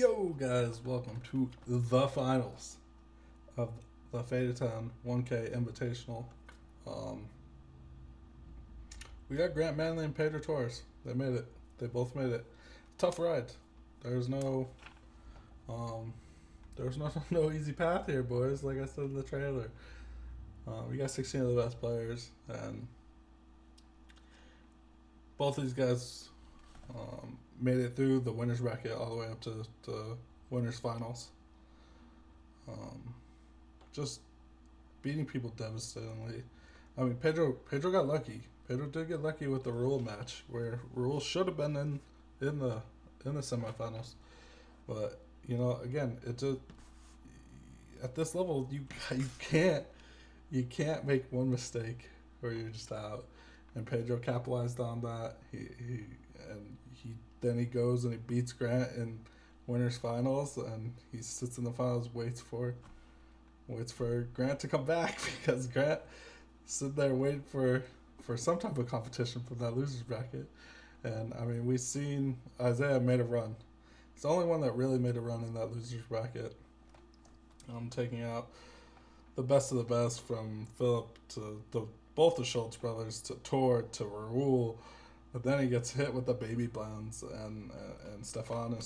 Yo, guys, welcome to the finals of the Fade to Town 1K Invitational. Um, we got Grant Manley and Pedro Torres. They made it. They both made it. Tough ride. There's no, um, there's no no easy path here, boys. Like I said in the trailer, we got 16 of the best players, and both these guys made it through the winners bracket all the way up to the winners finals. Um, just beating people devastatingly. I mean, Pedro got lucky. Pedro did get lucky with the rule match, where rules should have been in the in the semifinals. But again, it's a at this level you can't make one mistake or you're just out. And Pedro capitalized on that. He goes and he beats Grant in winners finals, and he sits in the finals, waits for Grant to come back because Grant stood there waiting for some type of competition from that losers bracket. And I mean, we've seen Isaiah made a run. It's the only one that really made a run in that losers bracket. Taking out the best of the best, from Philip to both the Schultz brothers to Tor to Raul. But then he gets hit with the baby blends and Stefan.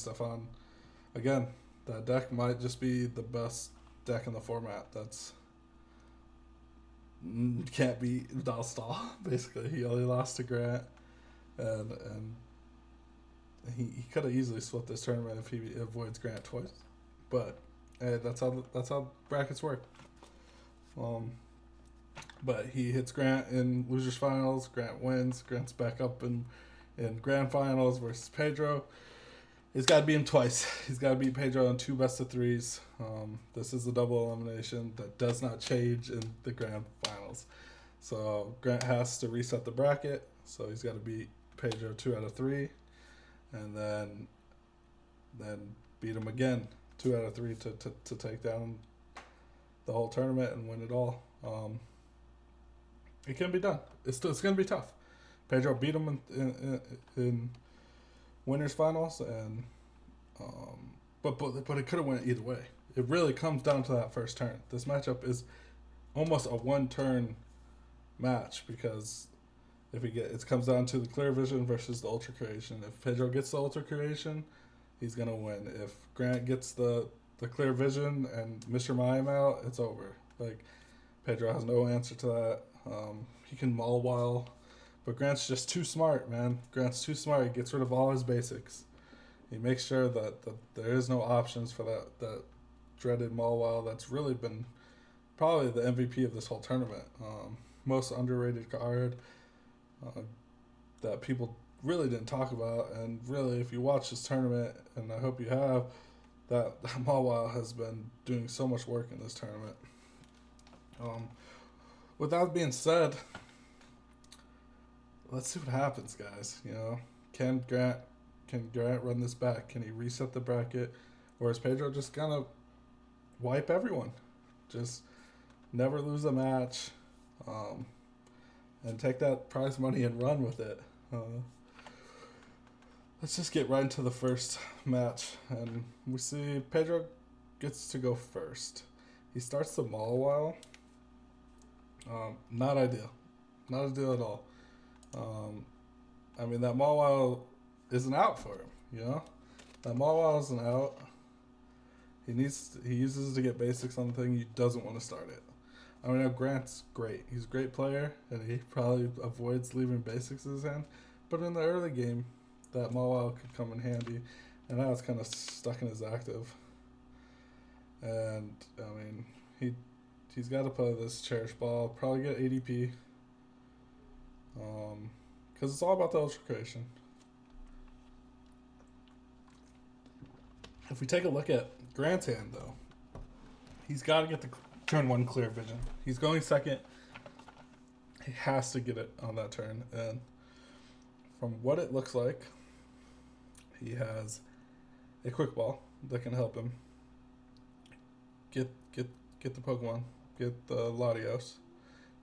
Again, that deck might just be the best deck in the format. That's can't beat Dalstal. Basically, he only lost to Grant, and he could have easily swept this tournament if he avoids Grant twice. But hey, that's how brackets work. Um, but he hits Grant in losers finals. Grant wins. Grant's back up in grand finals versus Pedro. He's got to beat him twice. He's got to beat Pedro in two best of threes. This is a double elimination that does not change in the grand finals. So Grant has to reset the bracket. So he's got to beat Pedro 2 out of 3, and then beat him again 2 out of 3 to take down the whole tournament and win it all. It can be done. It's going to be tough. Pedro beat him in winners finals, and but it could have went either way. It really comes down to that first turn. This matchup is almost a one turn match, because if it comes down to the clear vision versus the ultra creation. If Pedro gets the ultra creation, he's gonna win. If Grant gets the clear vision and Mr. Mayim out, it's over. Like, Pedro has no answer to that. He can maul while, but Grant's just too smart, man. Grant's too smart. He gets rid of all his basics. He makes sure that there is no options for that dreaded maul while that's really been probably the MVP of this whole tournament. Most underrated card that people really didn't talk about, and really, if you watch this tournament, and I hope you have, that Mawile has been doing so much work in this tournament. With that being said, let's see what happens, guys. Can Grant run this back? Can he reset the bracket, or is Pedro just gonna wipe everyone? Just never lose a match, and take that prize money and run with it. Let's just get right into the first match, and we see Pedro gets to go first. He starts the maul while. Not ideal. Not ideal at all. I mean, that maul while isn't out for him, That maul while isn't out. He uses it to get basics on the thing. He doesn't want to start it. I mean, Grant's great. He's a great player, and he probably avoids leaving basics in his hand. But in the early game, that maul while could come in handy, and now it's kind of stuck in his active. And I mean, he's got to play this cherish ball. Probably get ADP. Because it's all about the ultra creation. If we take a look at Grant's hand, though, he's got to get the turn 1 clear vision. He's going second. He has to get it on that turn. And from what it looks like, he has a quick ball that can help him get the Pokemon, get the Latios.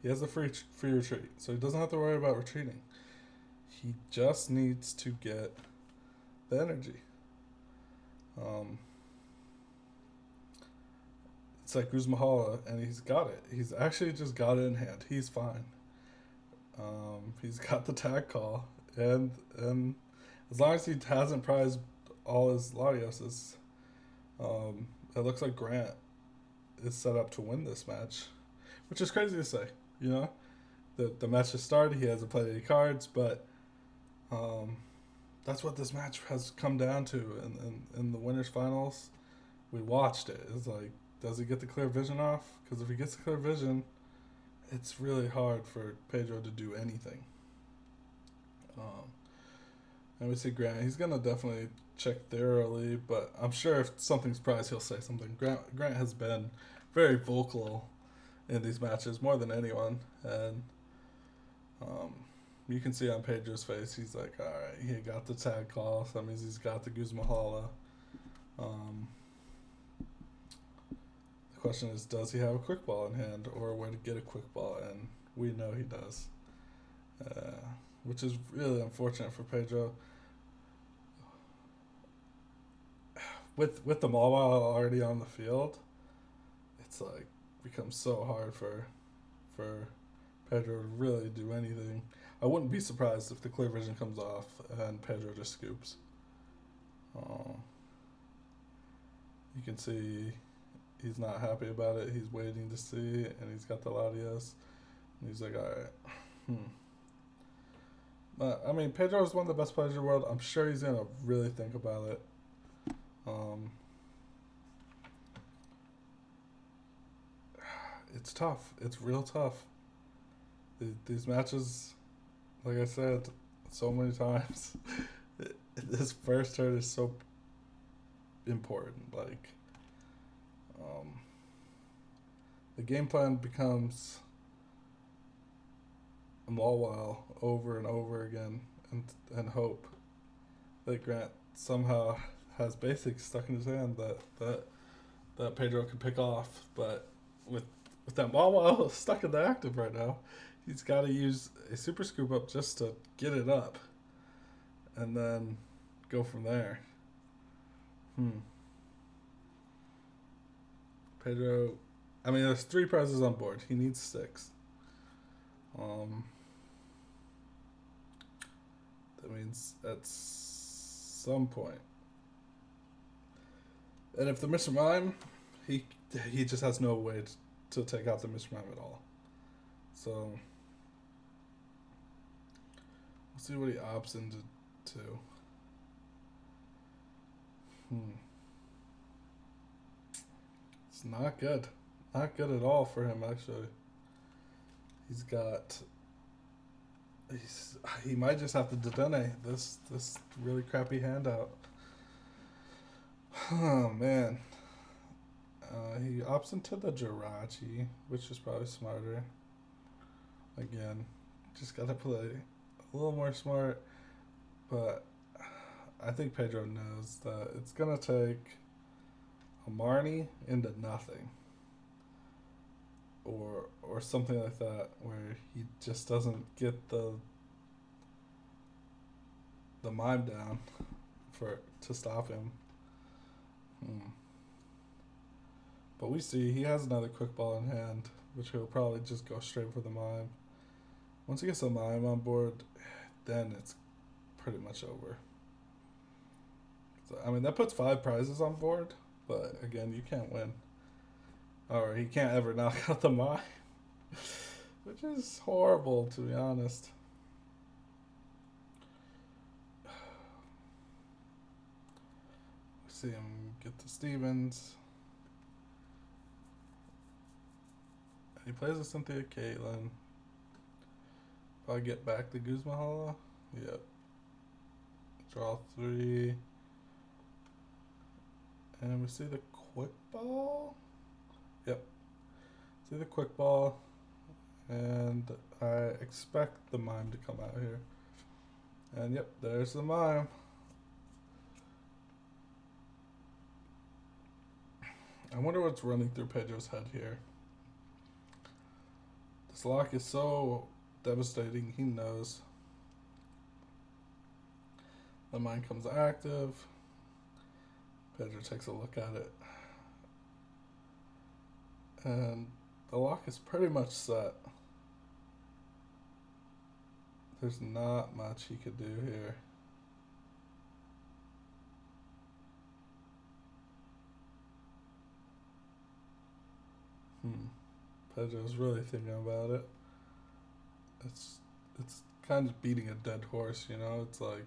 He has a free retreat, so he doesn't have to worry about retreating. He just needs to get the energy. Um, it's like Guzmahala, and he's got it. He's actually just got it in hand. He's fine. He's got the tag call, and as long as he hasn't prized all his Latioses, it looks like Grant is set up to win this match, which is crazy to say. You know, the match has started. He hasn't played any cards, but that's what this match has come down to. In the winners finals, we watched it. It's like, does he get the clear vision off? Because if he gets the clear vision, it's really hard for Pedro to do anything. And we see Grant. He's gonna definitely check thoroughly, but I'm sure if something's prized, he'll say something. Grant has been very vocal in these matches more than anyone, and you can see on Pedro's face, he's like, all right, he got the tag call, so that means he's got the Guzmahala. The question is, does he have a quick ball in hand, or where to get a quick ball? And we know he does, which is really unfortunate for Pedro. With the Mawa already on the field, it's like becomes so hard for Pedro to really do anything. I wouldn't be surprised if the clear vision comes off and Pedro just scoops. You can see he's not happy about it. He's waiting to see, and he's got the Latios. And he's like, all right. But, I mean, Pedro is one of the best players in the world. I'm sure he's going to really think about it. It's tough. It's real tough. These matches, like I said so many times, this first turn is so important. Like, the game plan becomes a while over and over again, and hope that Grant somehow has basics stuck in his hand that Pedro can pick off. But with that Wawa stuck in the active right now, he's got to use a super scoop up just to get it up, and then go from there. Pedro, I mean, there's 3 prizes on board. He needs 6. That means at some point. And if the Mr. Mime, he just has no way to take out the Mr. Mime at all. So we'll see what he opts into. It's not good. Not good at all for him, actually. He might just have to dedene this really crappy handout. Oh, man. He opts into the Jirachi, which is probably smarter. Again, just got to play a little more smart. But I think Pedro knows that it's going to take a Marnie into nothing. Or something like that, where he just doesn't get the mime down to stop him. But we see he has another quick ball in hand, which he'll probably just go straight for the mime. Once he gets the mime on board, then it's pretty much over. So, I mean, that puts 5 prizes on board, but again, you can't win. Or he can't ever knock out the mime, which is horrible, to be honest. We see him get to Stevens. He plays a Cynthia Caitlin. Probably get back to Guzmahala. Yep. Draw 3. And we see the quick ball. Yep. See the quick ball. And I expect the mime to come out here. And yep, there's the mime. I wonder what's running through Pedro's head here. This lock is so devastating, he knows. The mine comes active. Pedro takes a look at it, and the lock is pretty much set. There's not much he could do here. Pedro's really thinking about it. It's it's kind of beating a dead horse, you know? It's like,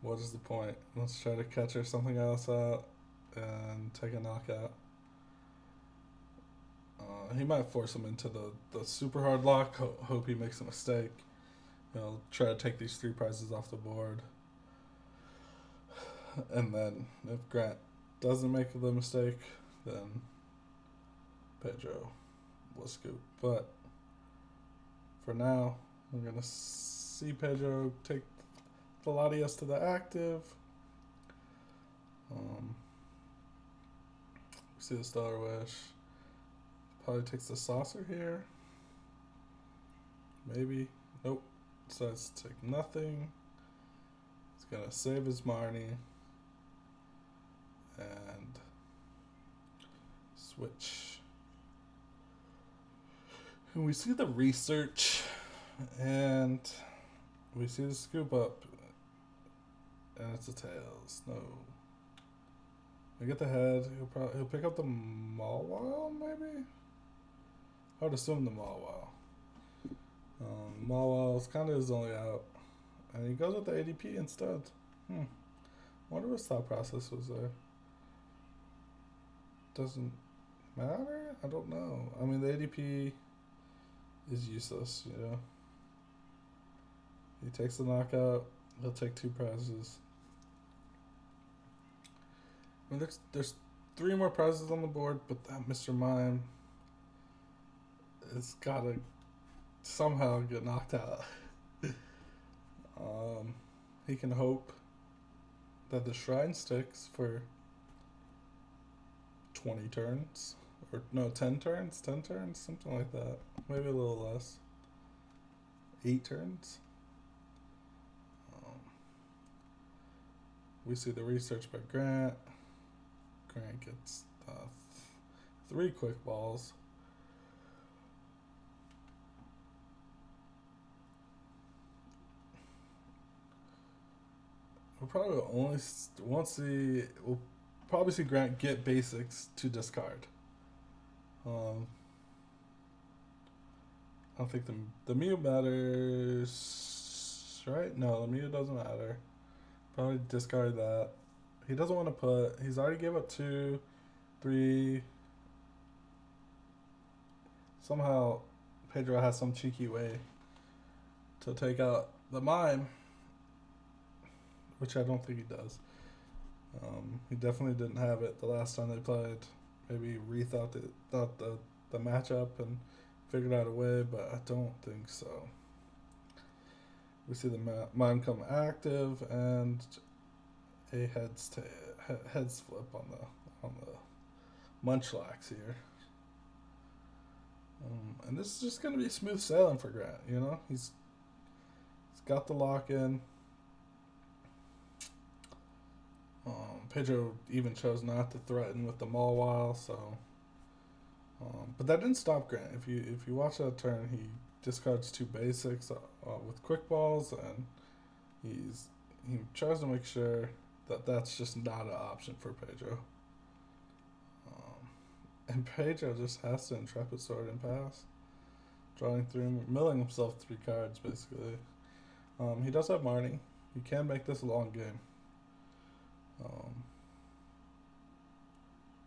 what is the point? Let's try to catch her something else out and take a knockout. He might force him into the super hard lock. Hope he makes a mistake. He'll try to take these 3 prizes off the board. And then if Grant doesn't make the mistake, then Pedro will scoop. But for now, we're going to see Pedro take the Latias to the active. See the Stellar Wish. Probably takes the saucer here. Maybe. Nope. Decides to take nothing. He's going to save his Marnie. And switch. And we see the research. And we see the scoop up. And it's a tails. No. We get the head. He'll pick up the Mawile, maybe? I would assume the Mawile. Mawile is kind of his only out. And he goes with the ADP instead. Wonder what his thought process was there. Doesn't matter? I don't know. I mean, the ADP is useless, you know? He takes the knockout. He'll take 2 prizes. I mean, there's 3 more prizes on the board, but that Mr. Mime has got to somehow get knocked out. He can hope that the shrine sticks for 20 turns. Or, no, 10 turns? 10 turns? Something like that. Maybe a little less. 8 turns? We see the research by Grant. Grant gets 3 quick balls. We'll probably see Grant get basics to discard. I don't think the Mew matters, right? No, the Mew doesn't matter. Probably discard that. He doesn't want to put. He's already gave up 2, 3. Somehow, Pedro has some cheeky way to take out the Mime, which I don't think he does. He definitely didn't have it the last time they played. Maybe rethought the matchup and figured out a way, but I don't think so. We see the Mime come active and a heads flip on the Munchlax here. And this is just going to be smooth sailing for Grant, you know? He's got the lock in. Pedro even chose not to threaten with the Mawile, so. But that didn't stop Grant. If you watch that turn, he discards 2 basics with quick balls, and he tries to make sure that that's just not an option for Pedro. And Pedro just has to Intrepid Sword and pass, drawing through, milling himself 3 cards basically. He does have Marnie. He can make this a long game.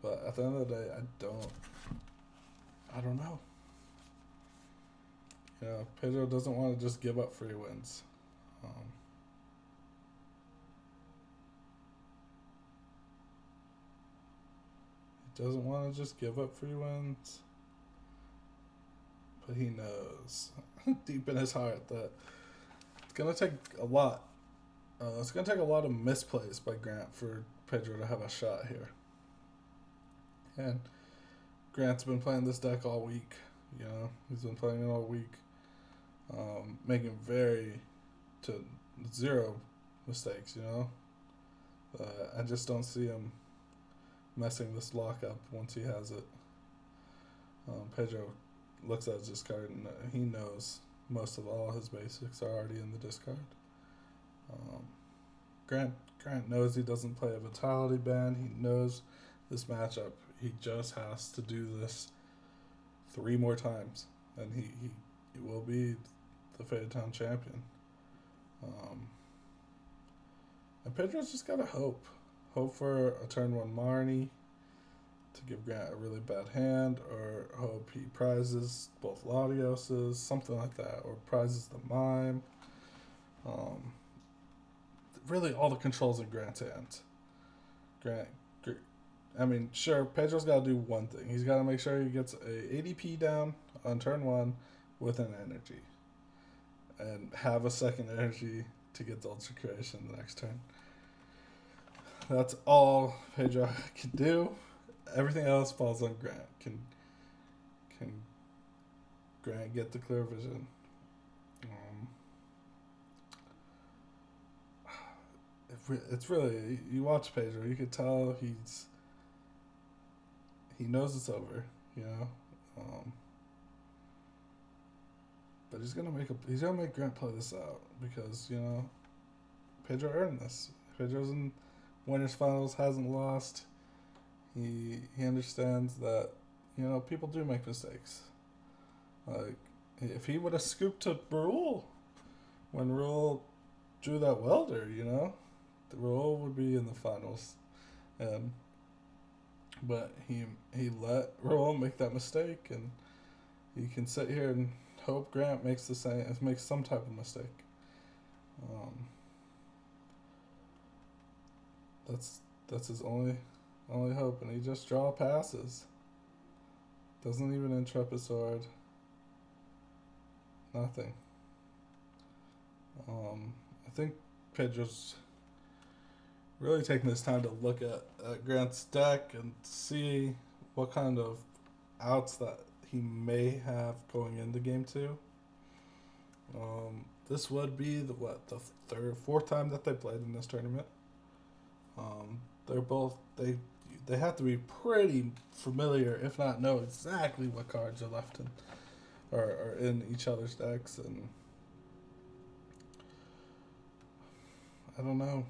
But at the end of the day, I don't know. You know, Pedro doesn't want to just give up free wins. He doesn't want to just give up free wins. But he knows deep in his heart that it's going to take a lot. It's going to take a lot of misplays by Grant for Pedro to have a shot here. And Grant's been playing this deck all week. You know, he's been playing it all week. Making 0 mistakes, you know. I just don't see him messing this lock up once he has it. Pedro looks at his discard and he knows most of all his basics are already in the discard. Um, Grant knows he doesn't play a Vitality band. He knows this matchup. He just has to do this 3 more times, and he will be the Faded Town champion. And Pedro's just gotta hope for a turn 1 Marnie to give Grant a really bad hand, or hope he prizes both Latioses, something like that, or prizes the Mime. Really, all the controls in Grant's hands. I mean, sure, Pedro's got to do one thing. He's got to make sure he gets a ADP down on turn 1 with an energy, and have a second energy to get the Ultra Creation the next turn. That's all Pedro can do. Everything else falls on Grant. Can Grant get the clear vision? It's really, you watch Pedro, you could tell he knows it's over, you know. But he's gonna make Grant play this out, because, you know, Pedro earned this. Pedro's in winners finals, hasn't lost. He understands that, you know, people do make mistakes. Like, if he would have scooped to Rule when Rule drew that welder, you know, the Rule would be in the finals. But he let Rule make that mistake, and you can sit here and hope Grant makes some type of mistake. That's his only hope, and he just draw passes. Doesn't even intrepid sword. Nothing. I think Pedro's really taking this time to look at Grant's deck and see what kind of outs that he may have going into game 2. This would be the fourth time that they played in this tournament. They have to be pretty familiar, if not know exactly what cards are left in or in each other's decks, and I don't know.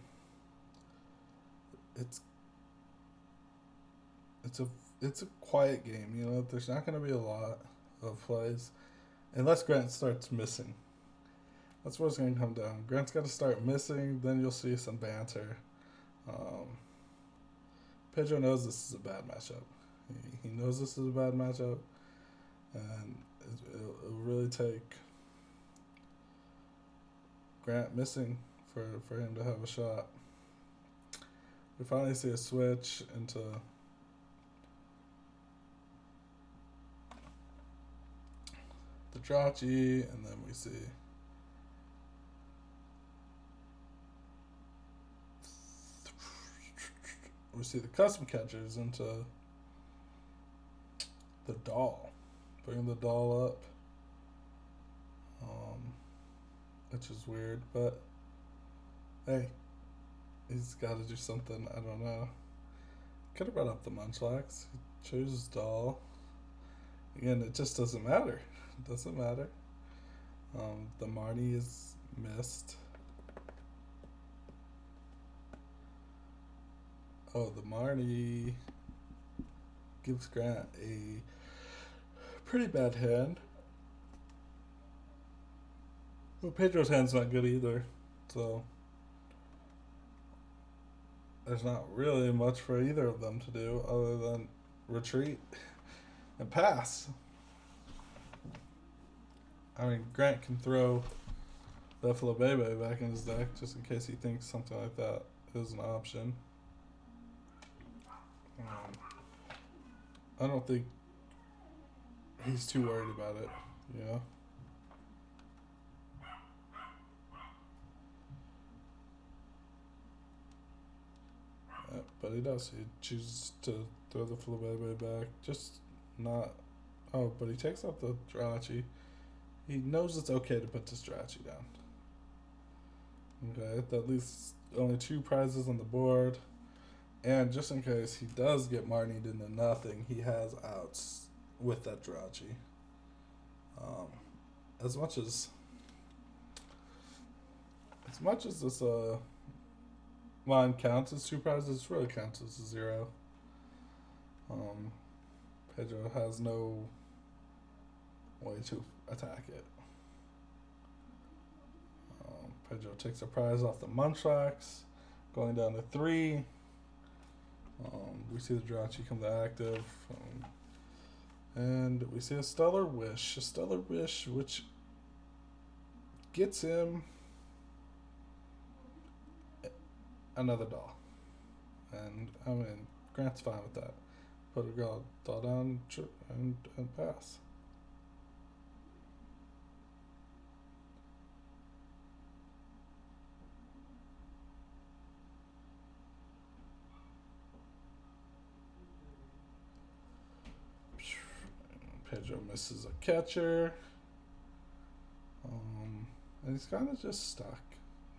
It's a quiet game, you know. There's not going to be a lot of plays unless Grant starts missing. That's what it's going to come down. Grant's got to start missing, then you'll see some banter. Pedro knows this is a bad matchup. He knows this is a bad matchup, and it'll really take Grant missing for him to have a shot. We finally see a switch into the Drachi, and then we see the custom catchers into the doll. Bring the doll up. Which is weird, but hey, he's got to do something. I don't know. Could have brought up the Munchlax. He chooses doll. Again, it just doesn't matter. It doesn't matter. The Marnie is missed. Oh, the Marnie gives Grant a pretty bad hand. But Pedro's hand's not good either, so there's not really much for either of them to do other than retreat and pass. I mean, Grant can throw Buffalo Bebe back in his deck just in case he thinks something like that is an option. I don't think he's too worried about it, you know? But he does. He chooses to throw the Flabebe back. Just not... Oh, but he takes out the Drachi. He knows it's okay to put this Drachi down. Okay, that leaves only 2 prizes on the board. And just in case he does get Marnied into nothing, he has outs with that Jirachi. Um, as much as this line counts as 2 prizes, it really counts as a 0. Um, Pedro has no way to attack it. Pedro takes a prize off the Munchlax, going down to 3. We see the Jirachi come to active. And we see a Stellar Wish. A Stellar Wish which gets him another doll. And I mean, Grant's fine with that. Put a doll down and pass. Pedro misses a catcher. And he's kind of just stuck,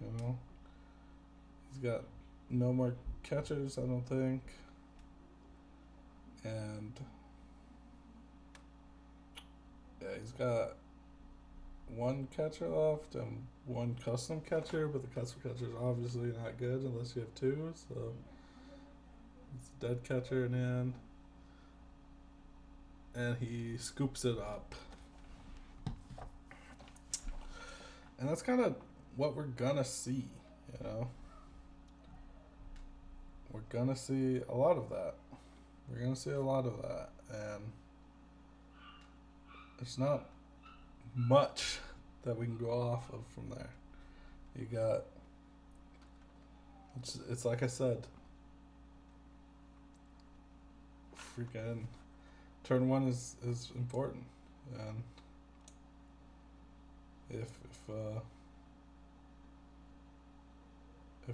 you know. He's got no more catchers, I don't think. And yeah, he's got 1 catcher left and 1 custom catcher, but the custom catcher is obviously not good unless you have 2. So it's a dead catcher in the end. And he scoops it up. And that's kind of what we're gonna see, you know. We're gonna see a lot of that. And there's not much that we can go off of from there. You got, it's like I said, freaking turn 1 is important, and if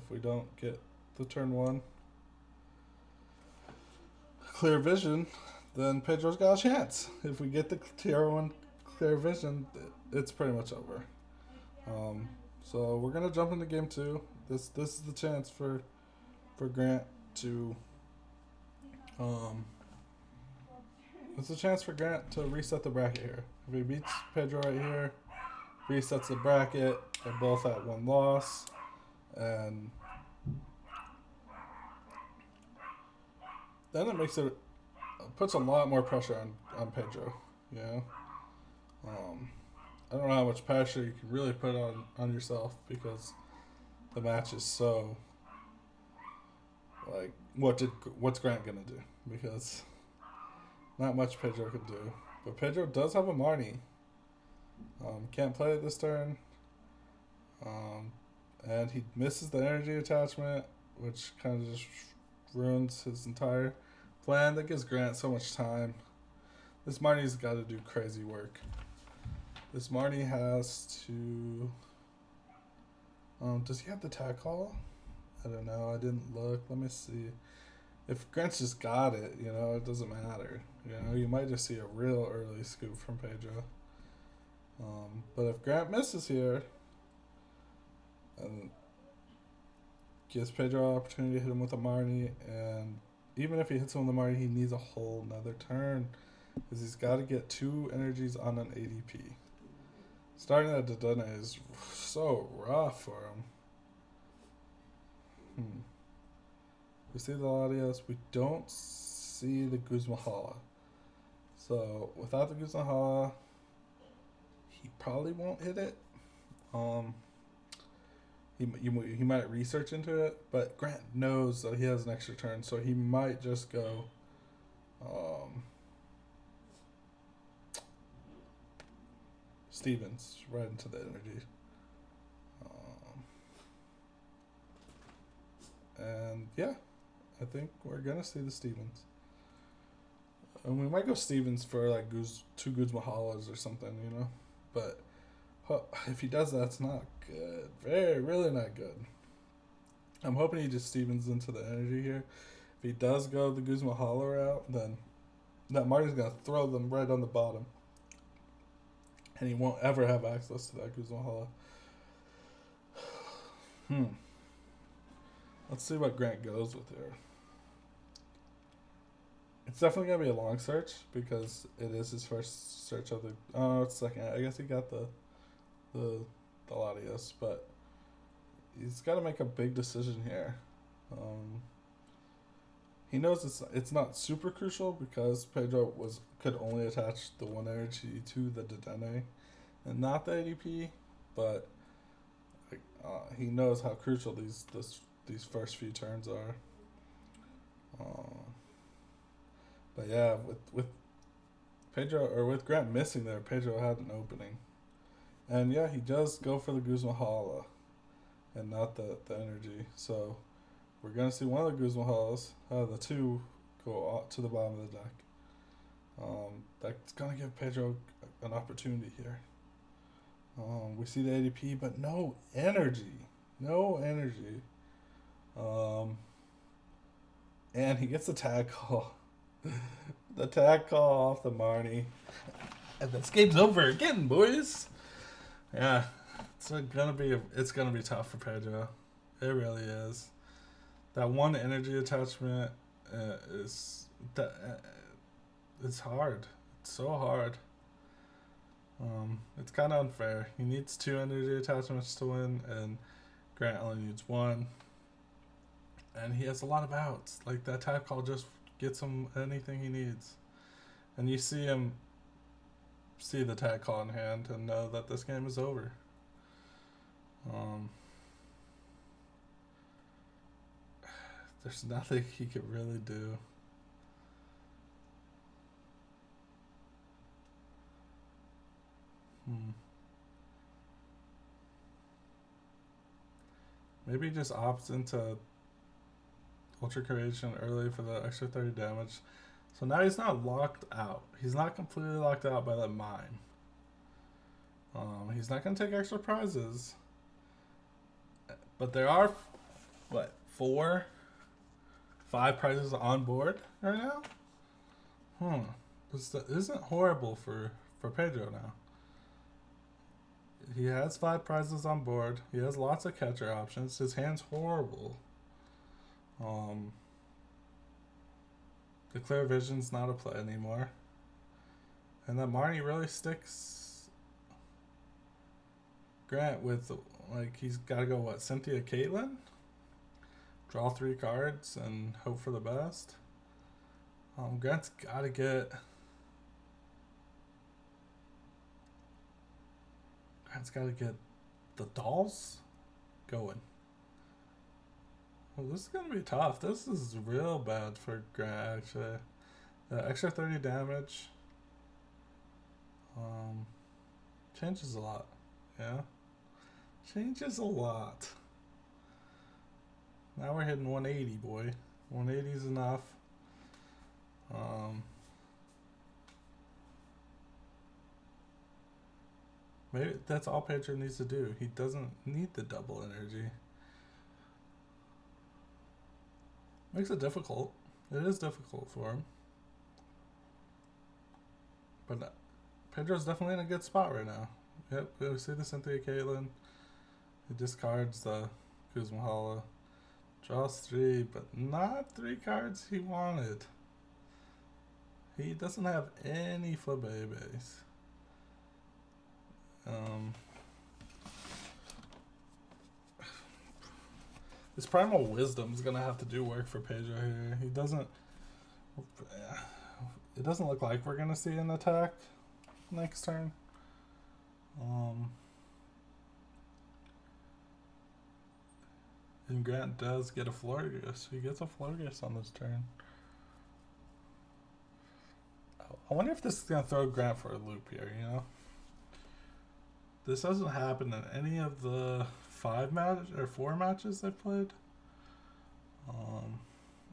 we don't get the turn 1 clear vision, then Pedro's got a chance. If we get the tier 1 clear vision, it's pretty much over. So we're gonna jump into game 2. This is the chance for Grant to it's a chance for Grant to reset the bracket here. If he beats Pedro right here, resets the bracket. They're both at 1 loss, and then it puts a lot more pressure on Pedro. You know, I don't know how much pressure you can really put on yourself, because the match is so like, what's Grant gonna do? Because not much Pedro can do. But Pedro does have a Marnie. Can't play it this turn. And he misses the energy attachment, which kind of just ruins his entire plan. That gives Grant so much time. This Marnie's got to do crazy work. This Marnie has to... does he have the tag call? I don't know. I didn't look. Let me see. If Grant's just got it, you know, it doesn't matter. You know, you might just see a real early scoop from Pedro. But if Grant misses here, and gives Pedro an opportunity to hit him with a Marnie, and even if he hits him with a Marnie, he needs a whole nother turn, because he's got to get 2 energies on an ADP. Starting at Dodona is so rough for him. We see the Latios. We don't see the Guzmahala. So without the Guzmahala, he probably won't hit it. He might research into it, but Grant knows that he has an extra turn, so he might just go Stevens right into the energy. And yeah, I think we're gonna see the Stevens. And we might go Stevens for like 2 Guzmahalas or something, you know. But if he does that, it's not good. Really not good. I'm hoping he just Stevens into the energy here. If he does go the Guzmahala route, then that Marty's gonna throw them right on the bottom, and he won't ever have access to that Guzmahala. Hmm. Let's see what Grant goes with here. It's definitely gonna be a long search because it is his first search of the. Oh, it's second. I guess he got the the Latios, but he's got to make a big decision here. Um, he knows it's not super crucial because Pedro could only attach the one energy to the Dedenne and not the ADP, but he knows how crucial these first few turns are. But yeah, with Pedro or with Grant missing there, Pedro had an opening, and yeah, he does go for the Guzmahala and not the energy. So we're gonna see one of the Guzmahalas, the two, go to the bottom of the deck. That's gonna give Pedro an opportunity here. We see the ADP, but no energy. No energy. And he gets the tag call. The tag call off the Marnie. And this game's over again, boys. Yeah. It's gonna be tough for Pedro. It really is. That one energy attachment it's hard. It's so hard. It's kind of unfair. He needs 2 energy attachments to win, and Grant only needs 1. And he has a lot of outs. Like, that tag call just gets him anything he needs. And you see the tag call in hand and know that this game is over. There's nothing he could really do. Maybe he just opts into Ultra Creation early for the extra 30 damage. So now he's not locked out. He's not completely locked out by that mine. He's not going to take extra prizes. But there are, 5 prizes on board right now? This isn't horrible for Pedro now. He has 5 prizes on board. He has lots of catcher options. His hand's horrible. The clear vision's not a play anymore. And then Marnie really sticks Grant with, he's got to go, Cynthia Caitlin? Draw 3 cards and hope for the best. Grant's got to get... the dolls going. Well, this is going to be tough. This is real bad for Grant, actually. The extra 30 damage changes a lot. Yeah? Changes a lot. Now we're hitting 180, boy. 180 is enough. Maybe that's all Pedro needs to do. He doesn't need the double energy. Makes it difficult. It is difficult for him. But Pedro's definitely in a good spot right now. Yep, we see the Cynthia Caitlin. He discards the Kuzmahala. Draws 3, but not 3 cards he wanted. He doesn't have any flip base. His primal wisdom is gonna have to do work for Pedro here. He doesn't. It doesn't look like we're gonna see an attack next turn. And Grant does get a Florgus. He gets a Florgus on this turn. I wonder if this is gonna throw Grant for a loop here. You know. This hasn't happened in any of the 4 matches they've played.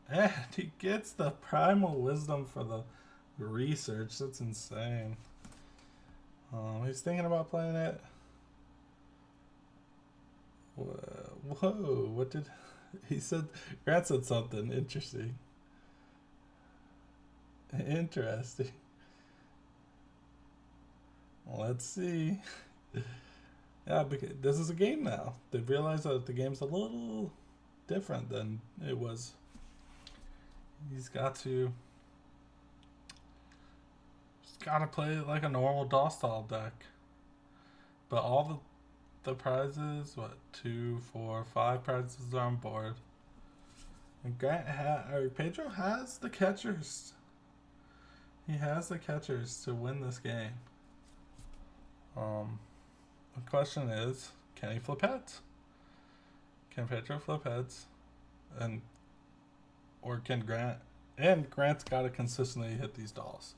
And he gets the primal wisdom for the research. That's insane. He's thinking about playing it. Whoa, what did he said? Grant said something interesting. Interesting. Let's see. Yeah, because this is a game now. They've realized that the game's a little different than it was. He's got to play it like a normal DOS style deck. But all the prizes, what, 2, 4, 5 prizes are on board. And Pedro has the catchers. He has the catchers to win this game. The question is, can he flip heads? Can Pedro flip heads? Or can Grant? And Grant's got to consistently hit these dolls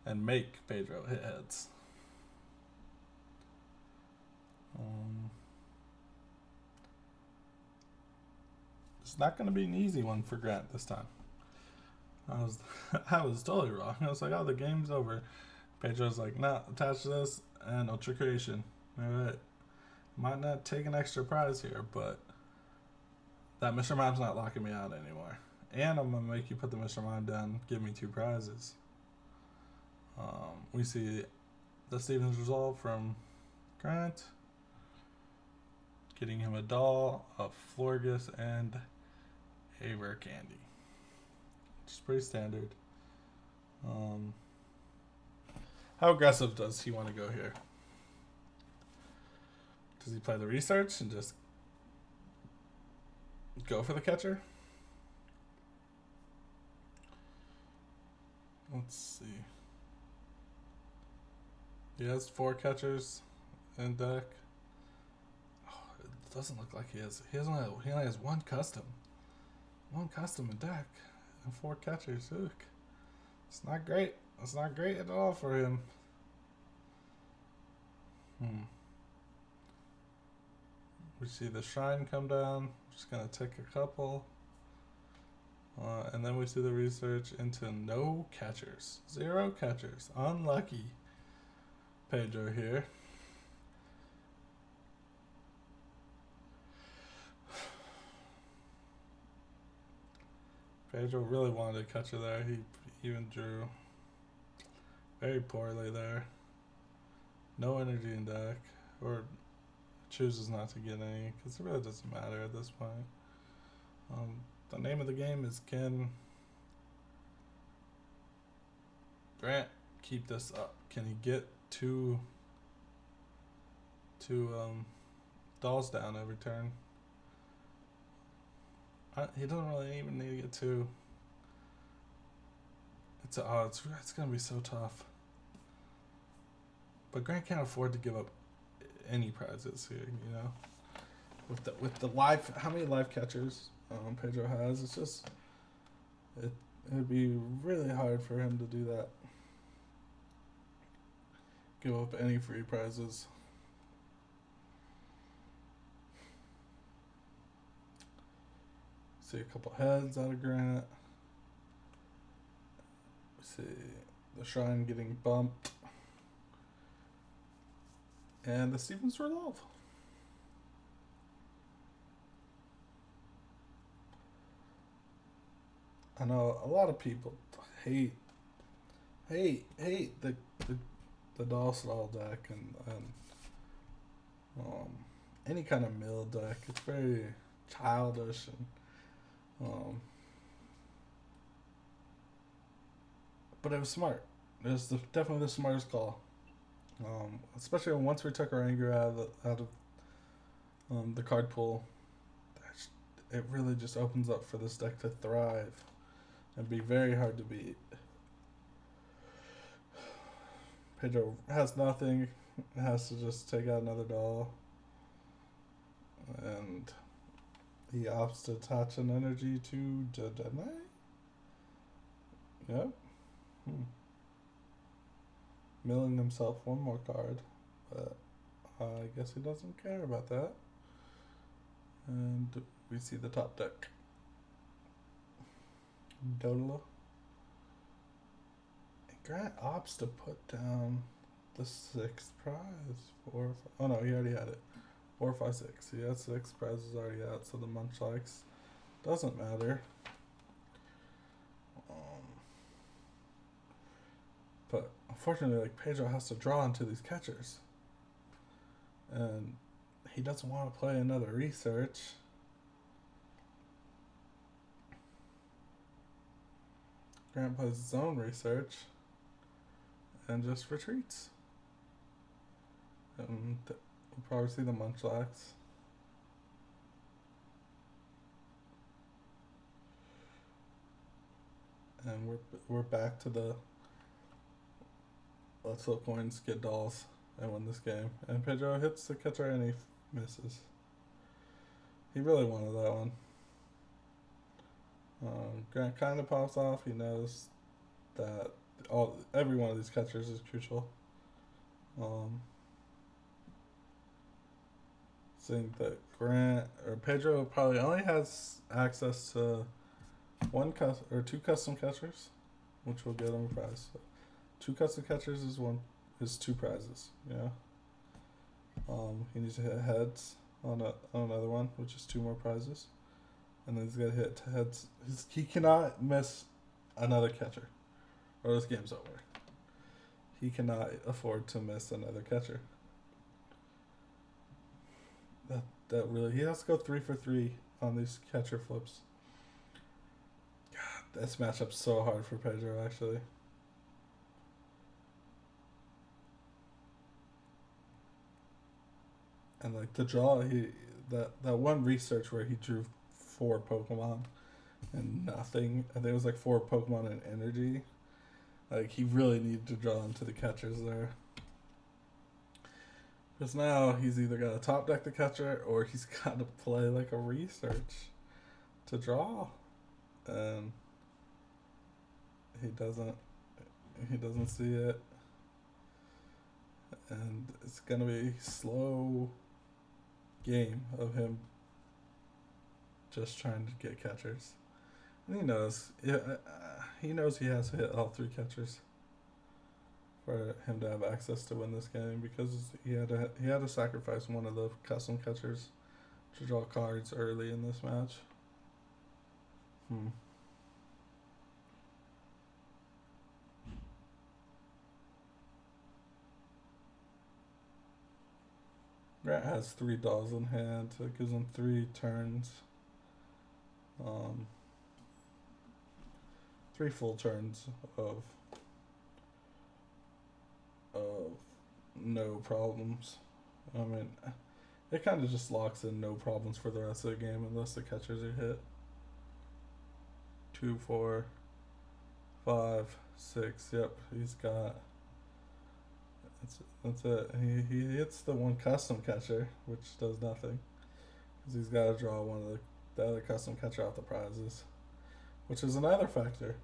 and make Pedro hit heads. It's not going to be an easy one for Grant this time. I was totally wrong. I was like, oh, the game's over. Pedro's like, nah, attach this and Ultra Creation. Alright. Might not take an extra prize here, but that Mr. Mime's not locking me out anymore. And I'm going to make you put the Mr. Mime down, give me 2 prizes. We see the Stevens Resolve from Grant. Getting him a doll, a Florgus, and a rare candy. Which is pretty standard. How aggressive does he want to go here? Does he play the research and just go for the catcher? Let's see. He has 4 catchers in deck. Oh, it doesn't look like he has. He only has 1 custom. 1 custom in deck and 4 catchers. Look, it's not great. It's not great at all for him. We see the shrine come down. We're just gonna take a couple. And then we see the research into no catchers. 0 catchers. Unlucky Pedro here. Pedro really wanted a catcher there. He even drew very poorly there. No energy in deck. Or chooses not to get any, because it really doesn't matter at this point. The name of the game is, can Grant keep this up? Can he get two dolls down every turn? He doesn't really even need to get 2. It's gonna be so tough. But Grant can't afford to give up any prizes here, you know. With the live, how many live catchers Pedro has, it's just it'd be really hard for him to do that. Give up any free prizes. See a couple heads out of Grant. See the shrine getting bumped. And the Stevens Resolve. I know a lot of people hate the Doll deck and any kind of mill deck. It's very childish and but it was smart. It was definitely the smartest call. Especially once we took our anger out of the card pool, it really just opens up for this deck to thrive and be very hard to beat. Pedro has nothing. It has to just take out another doll. And he opts to attach an energy to Dene? Yep. Milling himself 1 more card. But I guess he doesn't care about that. And we see the top deck. Dodola. And Grant opts to put down the 6th prize. Oh no, he already had it. 4, 5, 6. He had 6 prizes already out, so the Munchlax doesn't matter. But unfortunately, Pedro has to draw into these catchers. And he doesn't want to play another research. Grant plays his own research and just retreats. And we'll probably see the Munchlax. And we're back to the let's flip coins, get dolls, and win this game. And Pedro hits the catcher and he misses. He really wanted that one. Grant kind of pops off. He knows that every one of these catchers is crucial. Saying that Grant or Pedro probably only has access to two custom catchers, which will get him a prize. So 2 custom catchers is 2 prizes. Yeah. He needs to hit heads on another one, which is 2 more prizes, and then he's got to hit heads. He cannot miss another catcher, or this game's over. He cannot afford to miss another catcher. That really, he has to go 3 for 3 on these catcher flips. God, this matchup's so hard for Pedro, actually. And like the draw, that one research where he drew 4 Pokemon and nothing. I think it was like 4 Pokemon and energy. Like he really needed to draw into the catchers there. Because now he's either got to top deck the catcher or he's got to play like a research to draw, and he doesn't see it, and it's gonna be a slow game of him just trying to get catchers, and he knows he has to hit all 3 catchers for him to have access to win this game, because he had to sacrifice one of the custom catchers to draw cards early in this match. Grant has 3 dolls in hand, so it gives him 3 turns. 3 full turns of no problems. I mean, it kind of just locks in no problems for the rest of the game unless the catchers are hit. 2, 4, 5, 6. Yep, he's got. That's it. He hits the one custom catcher, which does nothing, because he's got to draw one of the other custom catcher off the prizes, which is another factor.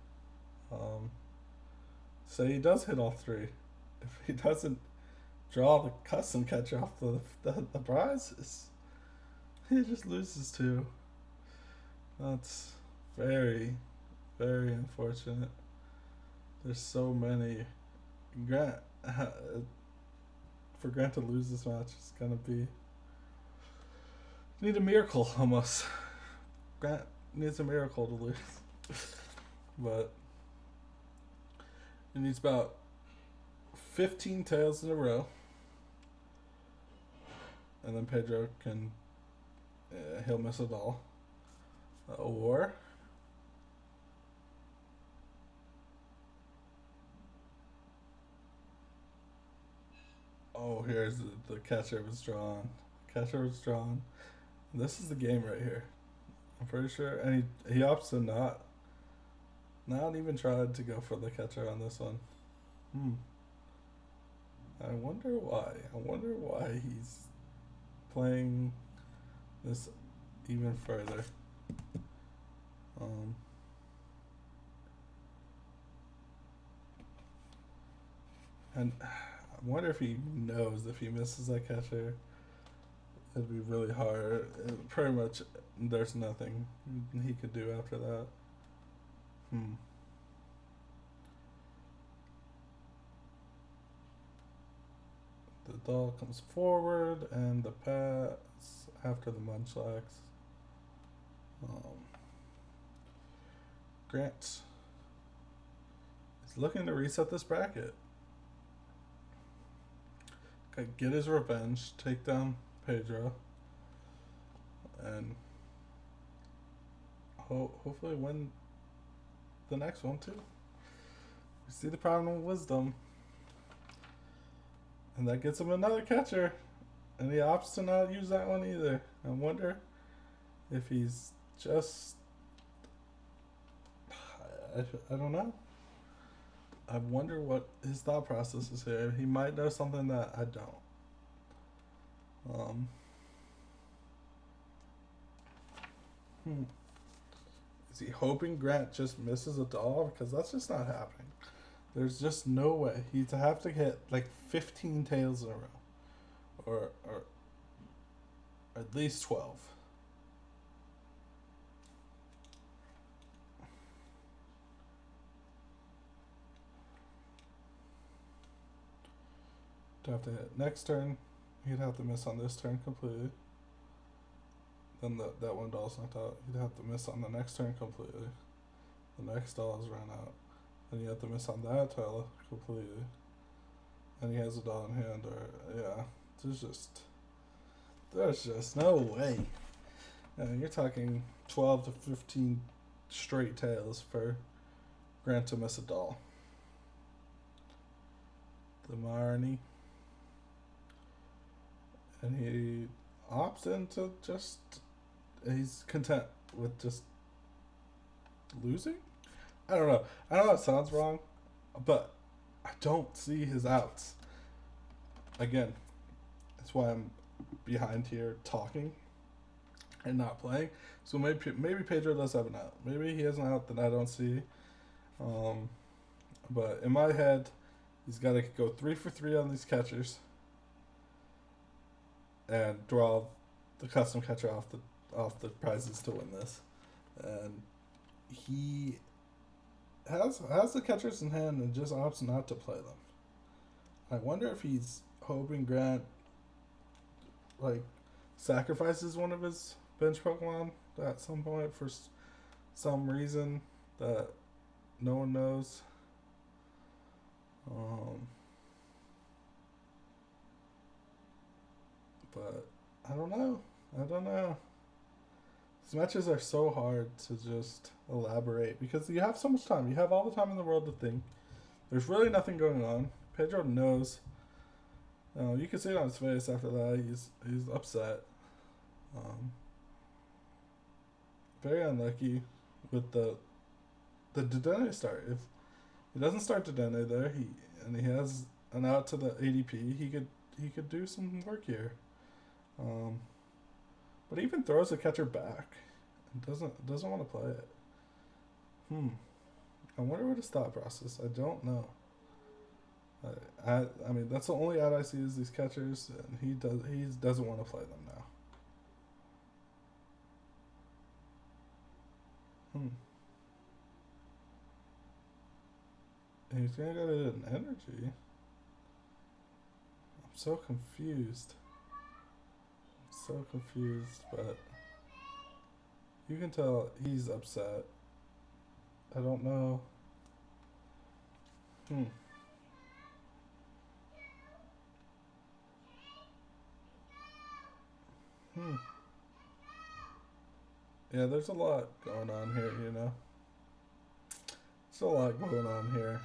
Say he does hit all 3. If he doesn't draw the custom catcher off the prizes, he just loses 2. That's very, very unfortunate. There's so many. For Grant to lose this match is gonna be need a miracle almost. Grant needs a miracle to lose, but he needs about 15 tails in a row, and then Pedro can he'll miss a doll, or here's the catcher was drawn. Catcher was drawn. This is the game right here. I'm pretty sure, and he opts to not even tried to go for the catcher on this one. I wonder why. I wonder why he's playing this even further. And I wonder if he knows if he misses that catcher, it'd be really hard. Pretty much, there's nothing he could do after that. The doll comes forward, and the pass after the Munchlax. Grant is looking to reset this bracket. get his revenge, take down Pedro, and hopefully win the next one too. You see the problem with wisdom, and that gets him another catcher, and he opts to not use that one either. I wonder if he's just I don't know. I wonder what his thought process is here. He might know something that I don't. Hmm. Is he hoping Grant just misses a doll? Because that's just not happening. There's just no way. He'd have to hit like 15 tails in a row. Or at least 12. To have to hit next turn. He'd have to miss on this turn completely. Then that one doll's knocked out. He'd have to miss on the next turn completely. The next doll is run out. Then you have to miss on that tail completely. And he has a doll in hand, or yeah. There's just no way. You're talking 12 to 15 straight tails for Grant to miss a doll. The Marnie. And he opts into just, he's content with just losing? I don't know. I know that sounds wrong, but I don't see his outs. Again, that's why I'm behind here talking and not playing. So maybe Pedro does have an out. Maybe he has an out that I don't see. But in my head, he's got to go 3 for 3 on these catchers and draw the custom catcher off the prizes to win this. And he has the catchers in hand and just opts not to play them. I wonder if he's hoping Grant like sacrifices one of his bench Pokemon at some point for some reason that no one knows. But I don't know. These matches are so hard to just elaborate because you have so much time. You have all the time in the world to think. There's really nothing going on. Pedro knows. You can see it on his face after that. He's upset. Very unlucky with the Dedenne start. If he doesn't start Dedenne there, he has an out to the ADP, he could do some work here. But he even throws the catcher back and doesn't want to play it. I wonder what his thought process. I don't know. I mean that's the only out I see is these catchers, and he doesn't want to play them now. And he's gonna go to an energy. I'm so confused. But you can tell he's upset. I don't know. Yeah, there's a lot going on here, you know. There's a lot going on here.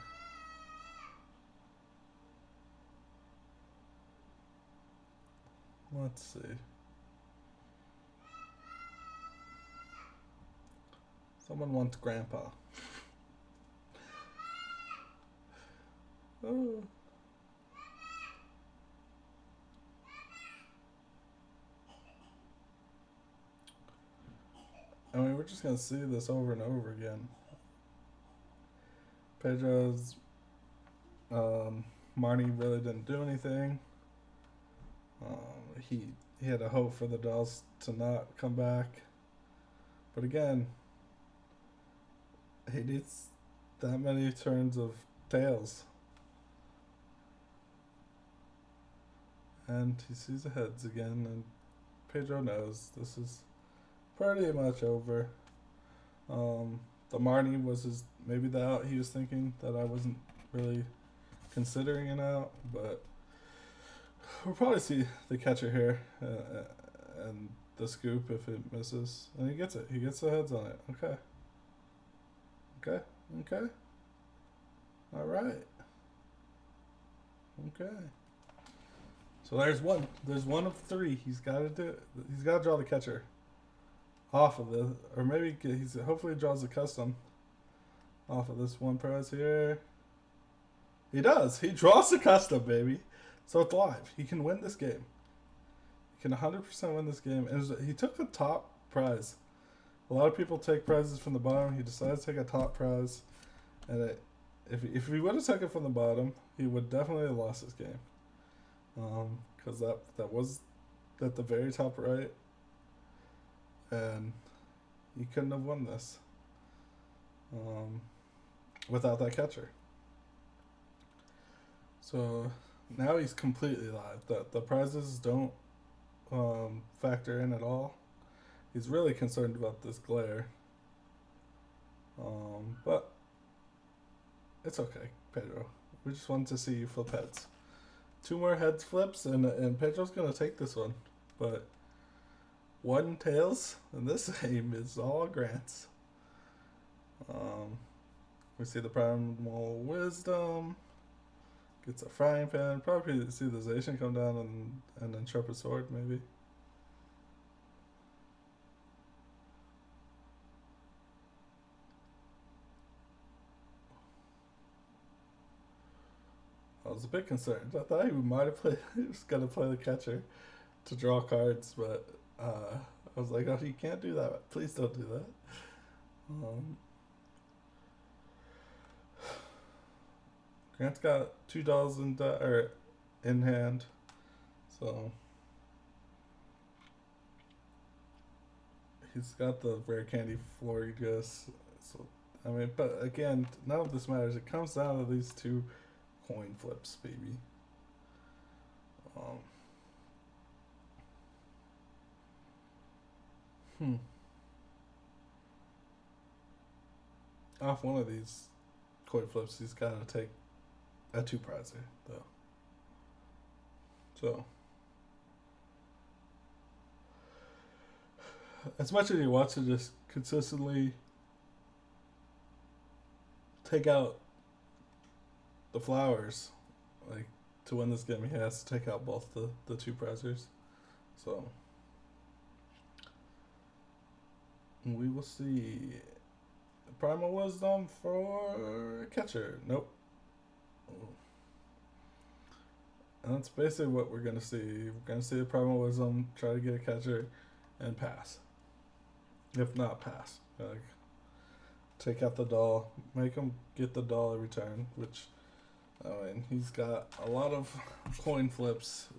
Let's see. Someone wants Grandpa. Oh. I mean, we're just going to see this over and over again. Pedro's Marnie really didn't do anything. He had a hope for the dolls to not come back. But again, he needs that many turns of tails. And he sees the heads again, and Pedro knows this is pretty much over. The Marnie was maybe the out he was thinking that I wasn't really considering an out, but we'll probably see the catcher here and the scoop if it misses. And he gets it. He gets the heads on it. Okay. Okay. Okay. All right. Okay. So there's one. There's one of three. He's got to do it. He's got to draw the catcher off of this. Or maybe he's hopefully draws a custom off of this one prize here. He does. He draws a custom, baby. So it's live. He can win this game. He can 100% win this game. And he took the top prize. A lot of people take prizes from the bottom. He decides to take a top prize. And if he would have taken it from the bottom, he would definitely have lost this game. Because that was at the very top right. And he couldn't have won this without that catcher. So now he's completely live. The prizes don't factor in at all. He's really concerned about this glare. But it's okay, Pedro. We just wanted to see you flip heads. 2 more heads flips, and Pedro's going to take this one. But 1 tails, and this game is all grants. We see the primal wisdom. Gets a frying pan. Probably see the Zacian come down and then sharpen sword, maybe. I was a bit concerned. I thought he might have played. He was gonna play the catcher to draw cards, but I was like, "Oh, you can't do that. Please don't do that." Grant's got $2 in hand, so he's got the rare candy Florigus. So I mean, but again, none of this matters. It comes down to these 2 coin flips, baby. Off one of these coin flips, he's got to take a 2 prizer, though. So, as much as he wants to just consistently take out the flowers, like, to win this game, he has to take out both the 2 prizers. So we will see. Primal Wisdom for catcher. Nope. And that's basically what we're gonna see. We're gonna see a Primal Wisdom try to get a catcher and pass. If not, pass. Like, take out the doll, make him get the doll every turn, which, I mean, he's got a lot of coin flips.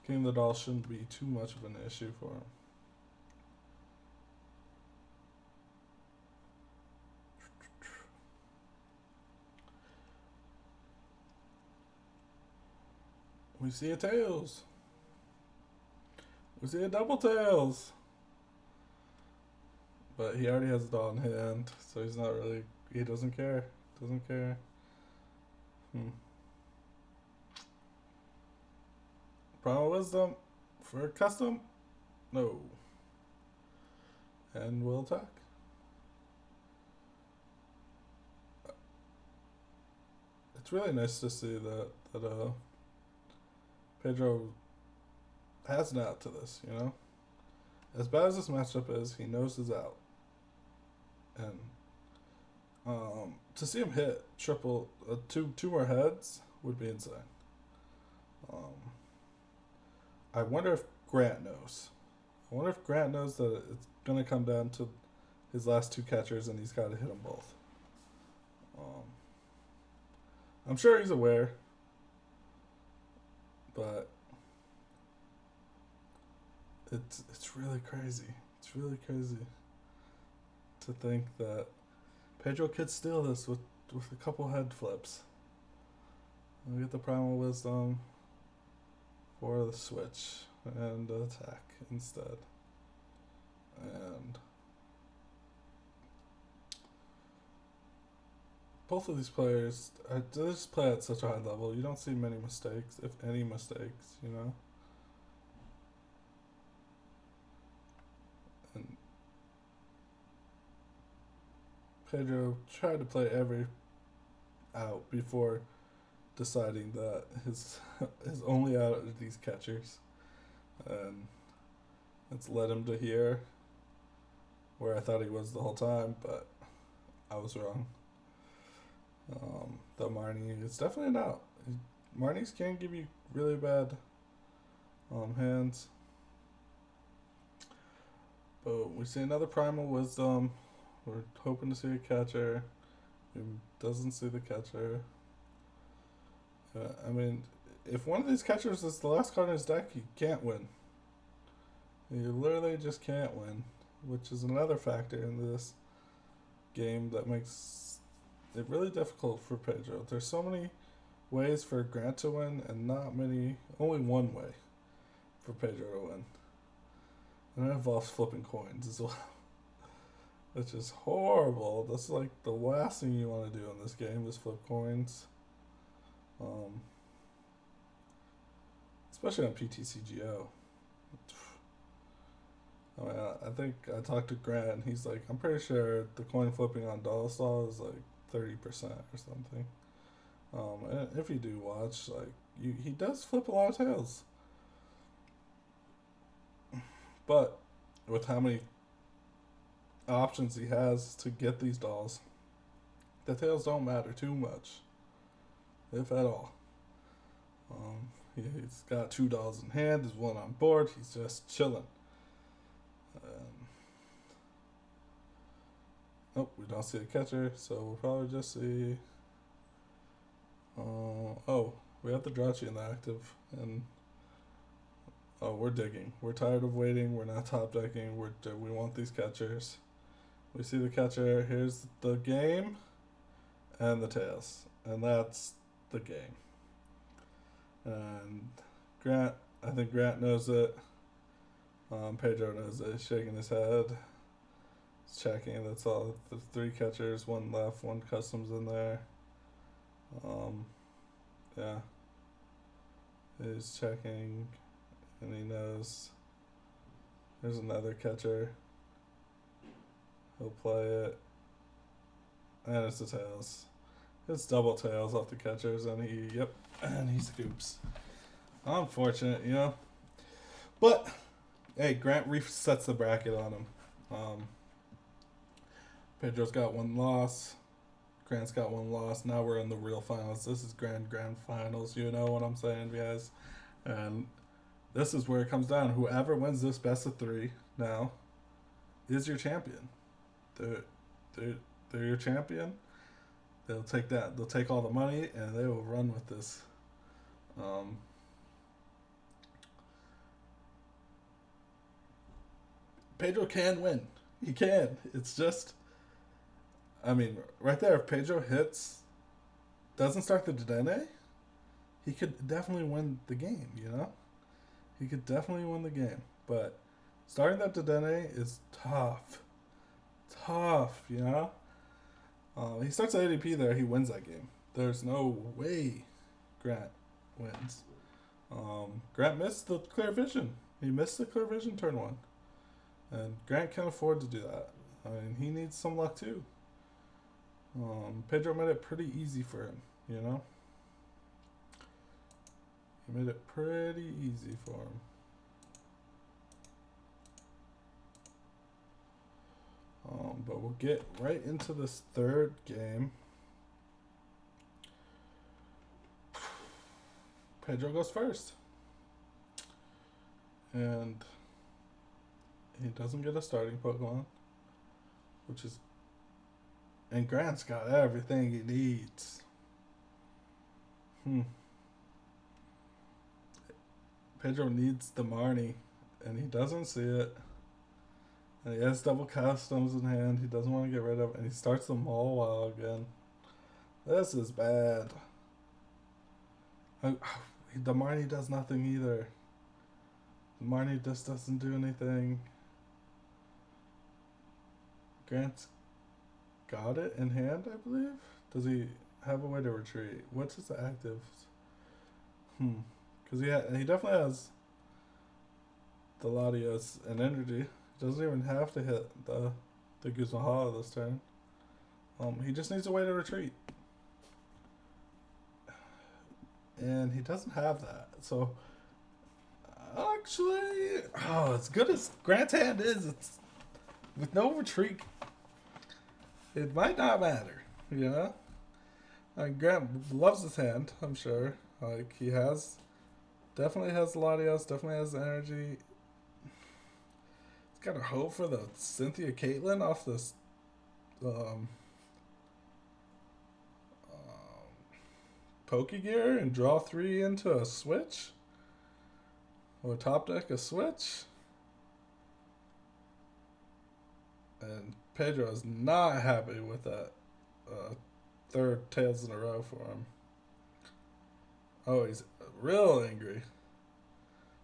Getting the doll shouldn't be too much of an issue for him. We see a tails. We see a double tails. But he already has a doll in hand, so he's not really. He doesn't care. Doesn't care. Primal Wisdom for custom? No. And we'll attack. It's really nice to see that Pedro has an out to this, you know? As bad as this matchup is, he knows his out. And to see him hit triple, two more heads would be insane. I wonder if Grant knows. I wonder if Grant knows that it's going to come down to his last 2 catchers and he's got to hit them both. I'm sure he's aware. But it's really crazy. It's really crazy to think that Pedro could steal this with a couple head flips. We get the Primal Wisdom for the switch and attack instead. both of these players, they just play at such a high level. You don't see many mistakes, if any mistakes, you know? And Pedro tried to play every out before deciding that his only out are these catchers. And it's led him to here, where I thought he was the whole time, but I was wrong. The Marnie is definitely an out. Marnies can give you really bad hands. But we see another Primal Wisdom. We're hoping to see a catcher. He doesn't see the catcher. I mean, if one of these catchers is the last card in his deck, you can't win. You literally just can't win, which is another factor in this game that makes it really difficult for Pedro. There's so many ways for Grant to win, and only one way for Pedro to win. And it involves flipping coins as well. Which is horrible. That's like the last thing you want to do in this game is flip coins. Especially on PTCGO. I mean, I think I talked to Grant, and he's like, I'm pretty sure the coin flipping on Dollar is like 30% or something. And if you do watch, he does flip a lot of tails. But with how many options he has to get these dolls, the tails don't matter too much, if at all. He's got 2 dolls in hand, there's 1 on board, he's just chilling. Nope, we don't see a catcher, so we'll probably just see. We have the Drachi in the active, and we're digging. We're tired of waiting. We're not top decking. We want these catchers. We see the catcher. Here's the game, and the tails, and that's the game. And I think Grant knows it. Pedro knows it. He's shaking his head. He's checking. That's all. The 3 catchers, 1 left, 1 customs in there. Yeah. He's checking, and he knows. There's another catcher. He'll play it. And it's the tails. It's double tails off the catchers, and he scoops. Unfortunate, you know. But hey, Grant resets the bracket on him. Pedro's got 1 loss. Grant's got 1 loss. Now we're in the real finals. This is grand finals. You know what I'm saying, guys? And this is where it comes down. Whoever wins this best of 3 now is your champion. They're your champion. They'll take that. They'll take all the money and they will run with this. Pedro can win. He can. It's just, I mean, right there, if Pedro doesn't start the Dedenne, he could definitely win the game, you know? He could definitely win the game. But starting that Dedenne is tough. Tough, you know? He starts at ADP there, he wins that game. There's no way Grant wins. Grant missed the clear vision. He missed the clear vision turn 1. And Grant can't afford to do that. I mean, he needs some luck too. Pedro made it pretty easy for him, you know? He made it pretty easy for him. But we'll get right into this 3rd game. Pedro goes first. And he doesn't get a starting Pokemon, and Grant's got everything he needs. Pedro needs the Marnie, and he doesn't see it. And he has double customs in hand. He doesn't want to get rid of it, and he starts the Mawile again. This is bad. The Marnie does nothing either. The Marnie just doesn't do anything. Grant's got it in hand, I believe. Does he have a way to retreat? What's his active? Because he definitely has the Latios and energy. He doesn't even have to hit the Guzmahala this turn. He just needs a way to retreat. And he doesn't have that. So, actually, as good as Grant's hand is, it's with no retreat, it might not matter, you know? Grant loves his hand, I'm sure. Like, he definitely has Latios, definitely has energy. He's got to hope for the Cynthia Caitlyn off this Pokegear and draw 3 into a switch. Or top deck a switch. And Pedro is not happy with that third tails in a row for him. Oh, he's real angry.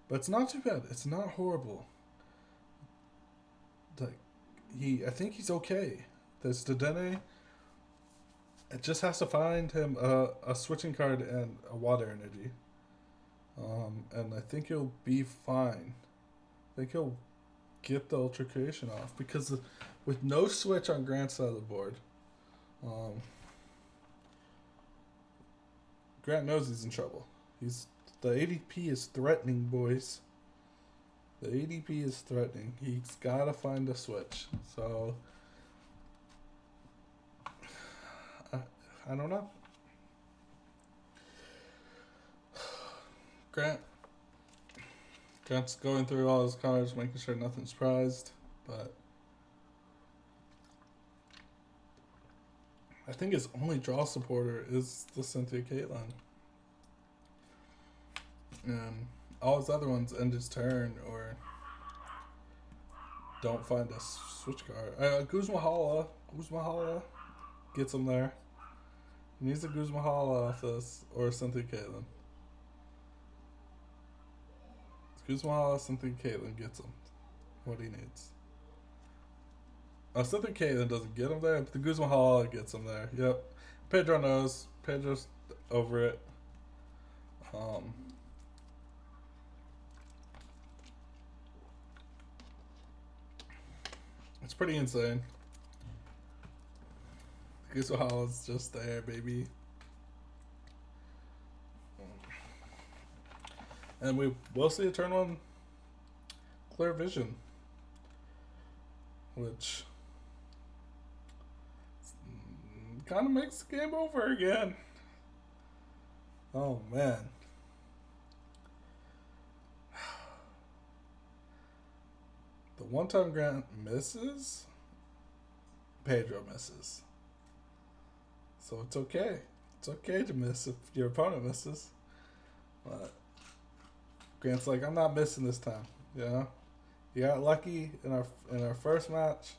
But it's not too bad. It's not horrible. Like, I think he's okay. There's Dedenne. It just has to find him a switching card and a water energy. And I think he'll be fine. I think he'll get the Ultra Creation off. Because with no switch on Grant's side of the board, Grant knows he's in trouble. The ADP is threatening, boys. The ADP is threatening. He's got to find a switch. So, I don't know. Grant's going through all his cards, making sure nothing's prized, but I think his only draw supporter is the Cynthia Caitlyn. And all his other ones end his turn or don't find a switch card. Guzmahala gets him there. He needs a Guzmahala off this or Cynthia Caitlyn. Guzmahala, Cynthia Caitlyn gets him what he needs. Cynthia Caitlyn doesn't get him there, but the Guzmahala gets him there. Yep. Pedro knows. Pedro's over it. It's pretty insane. Guzmahala's just there, baby. And we will see a turn 1 clear vision, which kind of makes the game over again. Oh, man. The one time Grant misses, Pedro misses. So it's okay. It's okay to miss if your opponent misses. But Grant's like, I'm not missing this time. You know? You got lucky in our first match.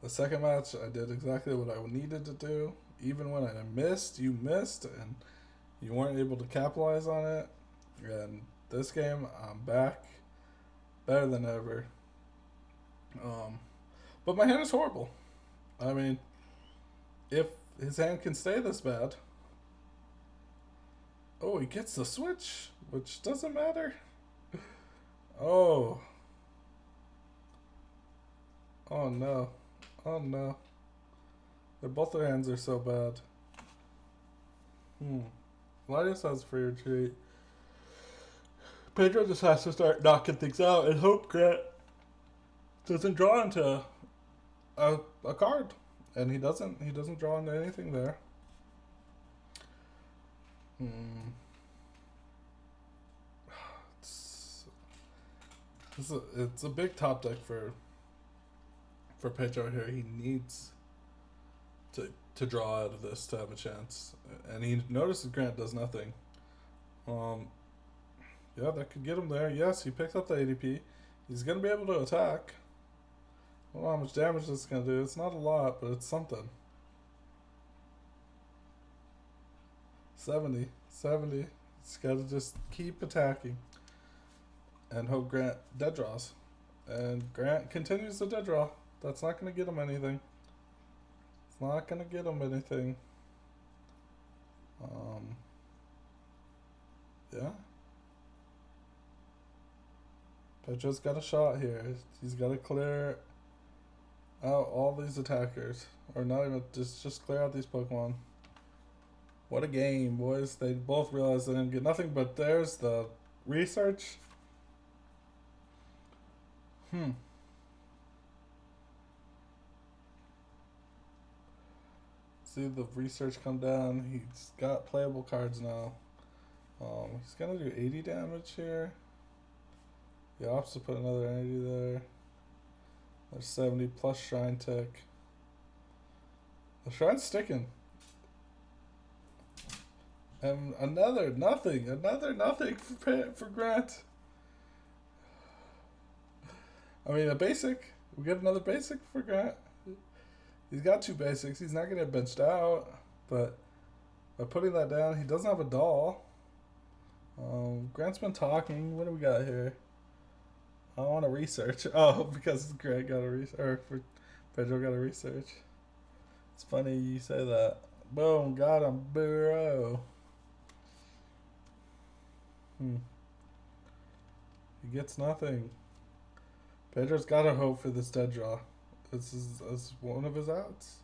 The second match, I did exactly what I needed to do. Even when I missed, you missed, and you weren't able to capitalize on it. And this game, I'm back, better than ever. But my hand is horrible. I mean, if his hand can stay this bad. Oh, he gets the switch, which doesn't matter. Oh. Oh no. Oh no. Both their hands are so bad. Latios has free retreat. Pedro just has to start knocking things out and hope Grant doesn't draw into a card. And he doesn't draw into anything there. It's a big top deck for Pedro here. He needs to draw out of this to have a chance. And he notices Grant does nothing. Yeah, that could get him there. Yes, he picked up the ADP. He's going to be able to attack. I don't know how much damage this is going to do. It's not a lot, but it's something. 70. He's got to just keep attacking. And hope Grant dead draws. And Grant continues to dead draw. That's not going to get him anything. It's not going to get him anything. Um, yeah. Pedro's got a shot here. He's got to clear out all these attackers. Or not even, just clear out these Pokemon. What a game, boys. They both realized they didn't get nothing, but there's the research. See the research come down. He's got playable cards now. He's gonna do 80 damage here. The opposite put another energy there. There's 70 plus Shrine Tech. The Shrine's sticking. And another nothing for Grant. I mean, a basic. We get another basic for Grant. He's got 2 basics. He's not going to get benched out. But by putting that down, he doesn't have a doll. Grant's been talking. What do we got here? I want to research. Oh, because Grant got a research. Or Pedro got a research. It's funny you say that. Boom, got him, bro. He gets nothing. Pedro's got to hope for this dead draw. This is one of his outs.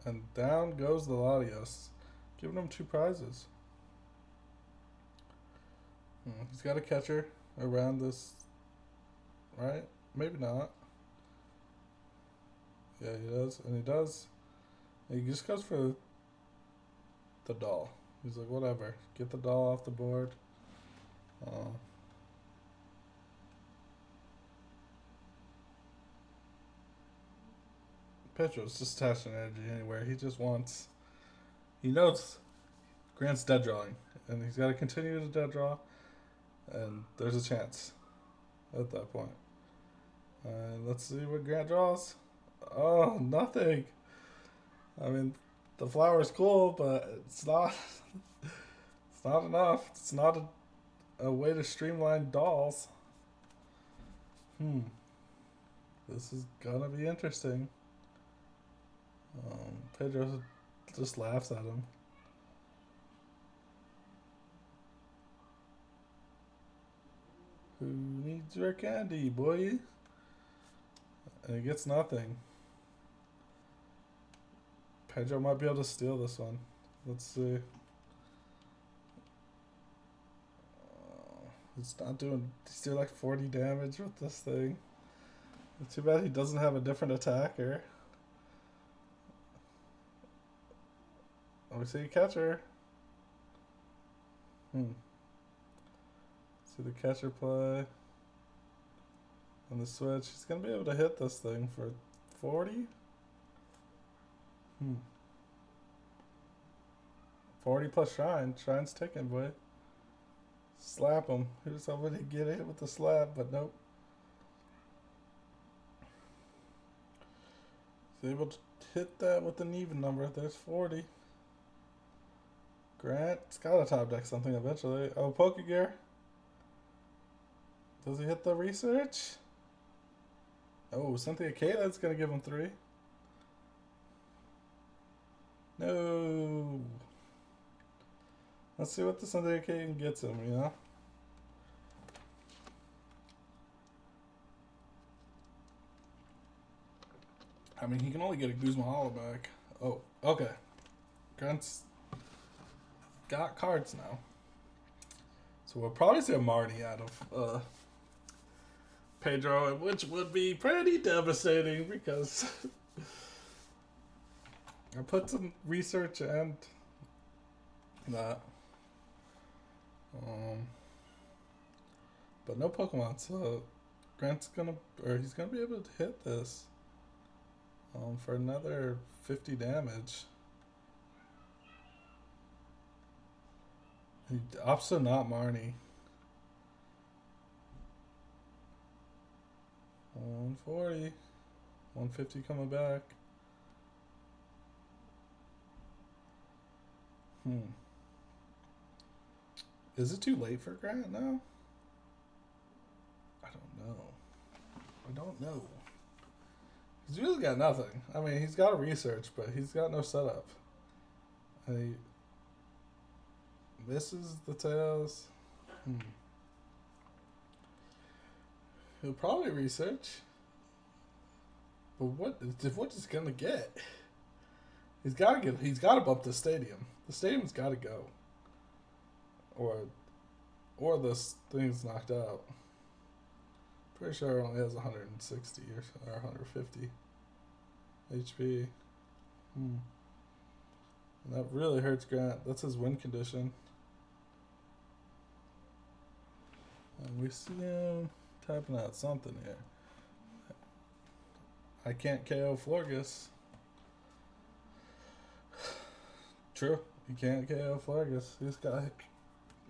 And down goes the Latios, giving him 2 prizes. He's got a catcher around this, right? Maybe not. Yeah, he does, and he does. And he just goes for the doll. He's like, whatever, get the doll off the board. Pedro's just attaching energy anywhere. He just wants. He knows Grant's dead drawing, and he's got to continue to dead draw, and there's a chance at that point. And let's see what Grant draws. Oh, nothing. I mean, the flower's cool, but it's not. It's not enough. It's not a way to streamline dolls. This is gonna be interesting. Pedro just laughs at him. Who needs your candy, boy? And he gets nothing. Pedro might be able to steal this one. Let's see. He's not doing. He's doing like 40 damage with this thing. It's too bad he doesn't have a different attacker. Oh, we see a catcher. See the catcher play. On the switch. He's going to be able to hit this thing for 40? 40 plus Shrine. Shrine's ticking, boy. Slap him. He was hoping to get hit with the slap, but nope. He's able to hit that with an even number. There's 40. Grant's got to top deck something eventually. Oh, Pokegear. Does he hit the research? Oh, Cynthia Caitlin's going to give him 3. No. Let's see what the Cynthia Caitlin gets him, you know? I mean, he can only get a Guzma Hollow back. Oh, okay. Grant's got cards now. So we'll probably see a Marnie out of Pedro, which would be pretty devastating because I put some research and that. But no Pokemon, so Grant's he's gonna be able to hit this for another 50 damage. He opts to not Marnie. 140. 150 coming back. Is it too late for Grant now? I don't know. He's really got nothing. I mean, he's got a research, but he's got no setup. And he misses the tails. He'll probably research. But what is gonna get? He's gotta bump the stadium. The stadium's gotta go. Or this thing's knocked out. Pretty sure it only has 160 or 150 HP. And that really hurts Grant. That's his win condition. And we see him typing out something here. I can't KO Florgus. True. You can't KO Florgus. He's got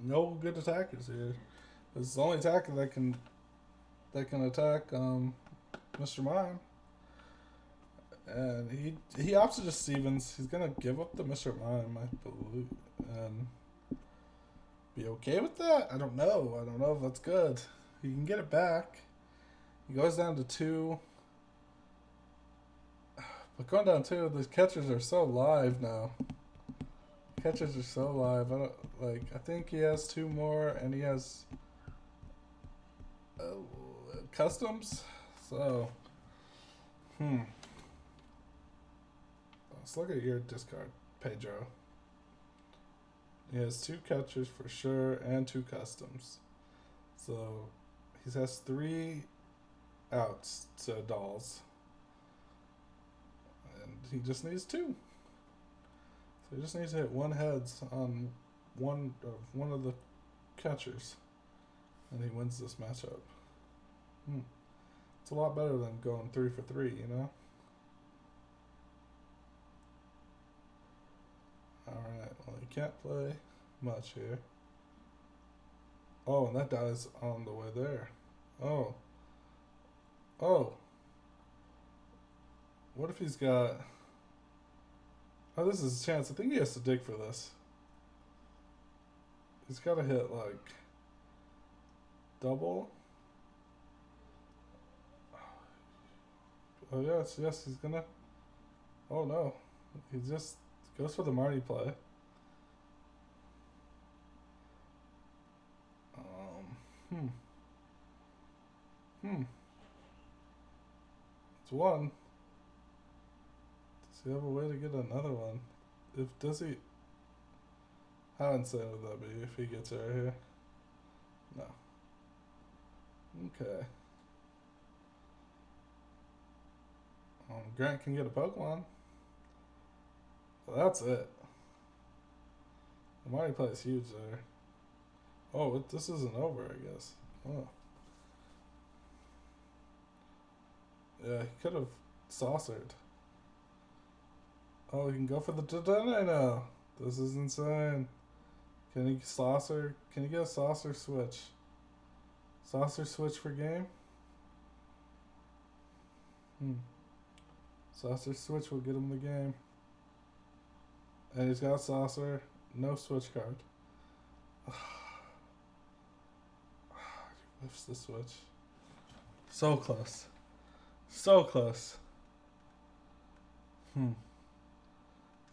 no good attackers here. It's the only attacker that can attack Mr. Mime. And he opts to just Stevens. He's gonna give up the Mr. Mime, I believe, and be okay with that. I don't know. I don't know if that's good. He can get it back. He goes down to 2. But going down 2, the catchers are so live now. Catchers are so live. I think he has 2 more, and he has customs. So, let's look at your discard, Pedro. He has 2 catchers for sure and 2 customs. So he has 3 outs to dolls. And he just needs 2. So he just needs to hit 1 heads on one of the catchers. And he wins this matchup. It's a lot better than going 3 for 3, you know? Alright, well, he can't play much here. Oh, and that dies on the way there. Oh. What if he's got... Oh, this is his chance. I think he has to dig for this. He's got to hit, like, double. Oh, yes, he's gonna... Oh, no. He just goes for the Marty play. It's 1. Does he have a way to get another one? Does he... How insane would that be if he gets it right here? No. Okay. Grant can get a Pokemon. Well, that's it. The Marty play is huge there. Oh, this isn't over, I guess. Oh. Yeah, he could have saucered. Oh, he can go for the Dedenne now. This is insane. Can he saucer? Can he get a saucer switch? Saucer switch for game? Saucer switch will get him the game. And he's got saucer. No switch card. He whiffs the switch. So close. So close.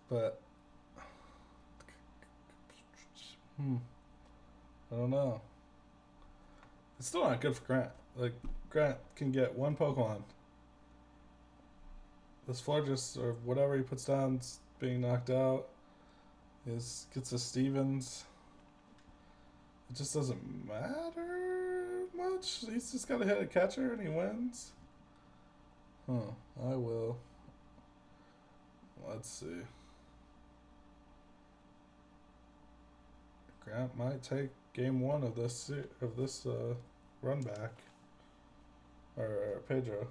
But I don't know. It's still not good for Grant. Like, Grant can get 1 Pokemon. This Florges or whatever he puts down's being knocked out. Gets a Stevens. It just doesn't matter much. He's just got to hit a catcher and he wins. I will. Let's see. Grant might take game 1 of this run back. Or Pedro.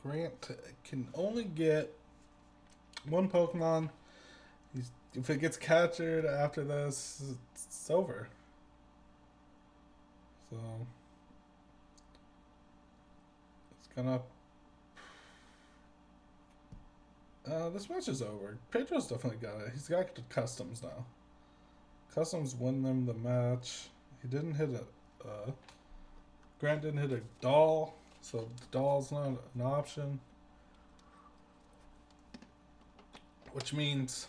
Grant can only get one Pokemon. If it gets captured after this, it's over. So it's gonna. This match is over. Pedro's definitely got it. He's got the customs now. Customs win them the match. He didn't hit a. Grant didn't hit a doll, so the doll's not an option. Which means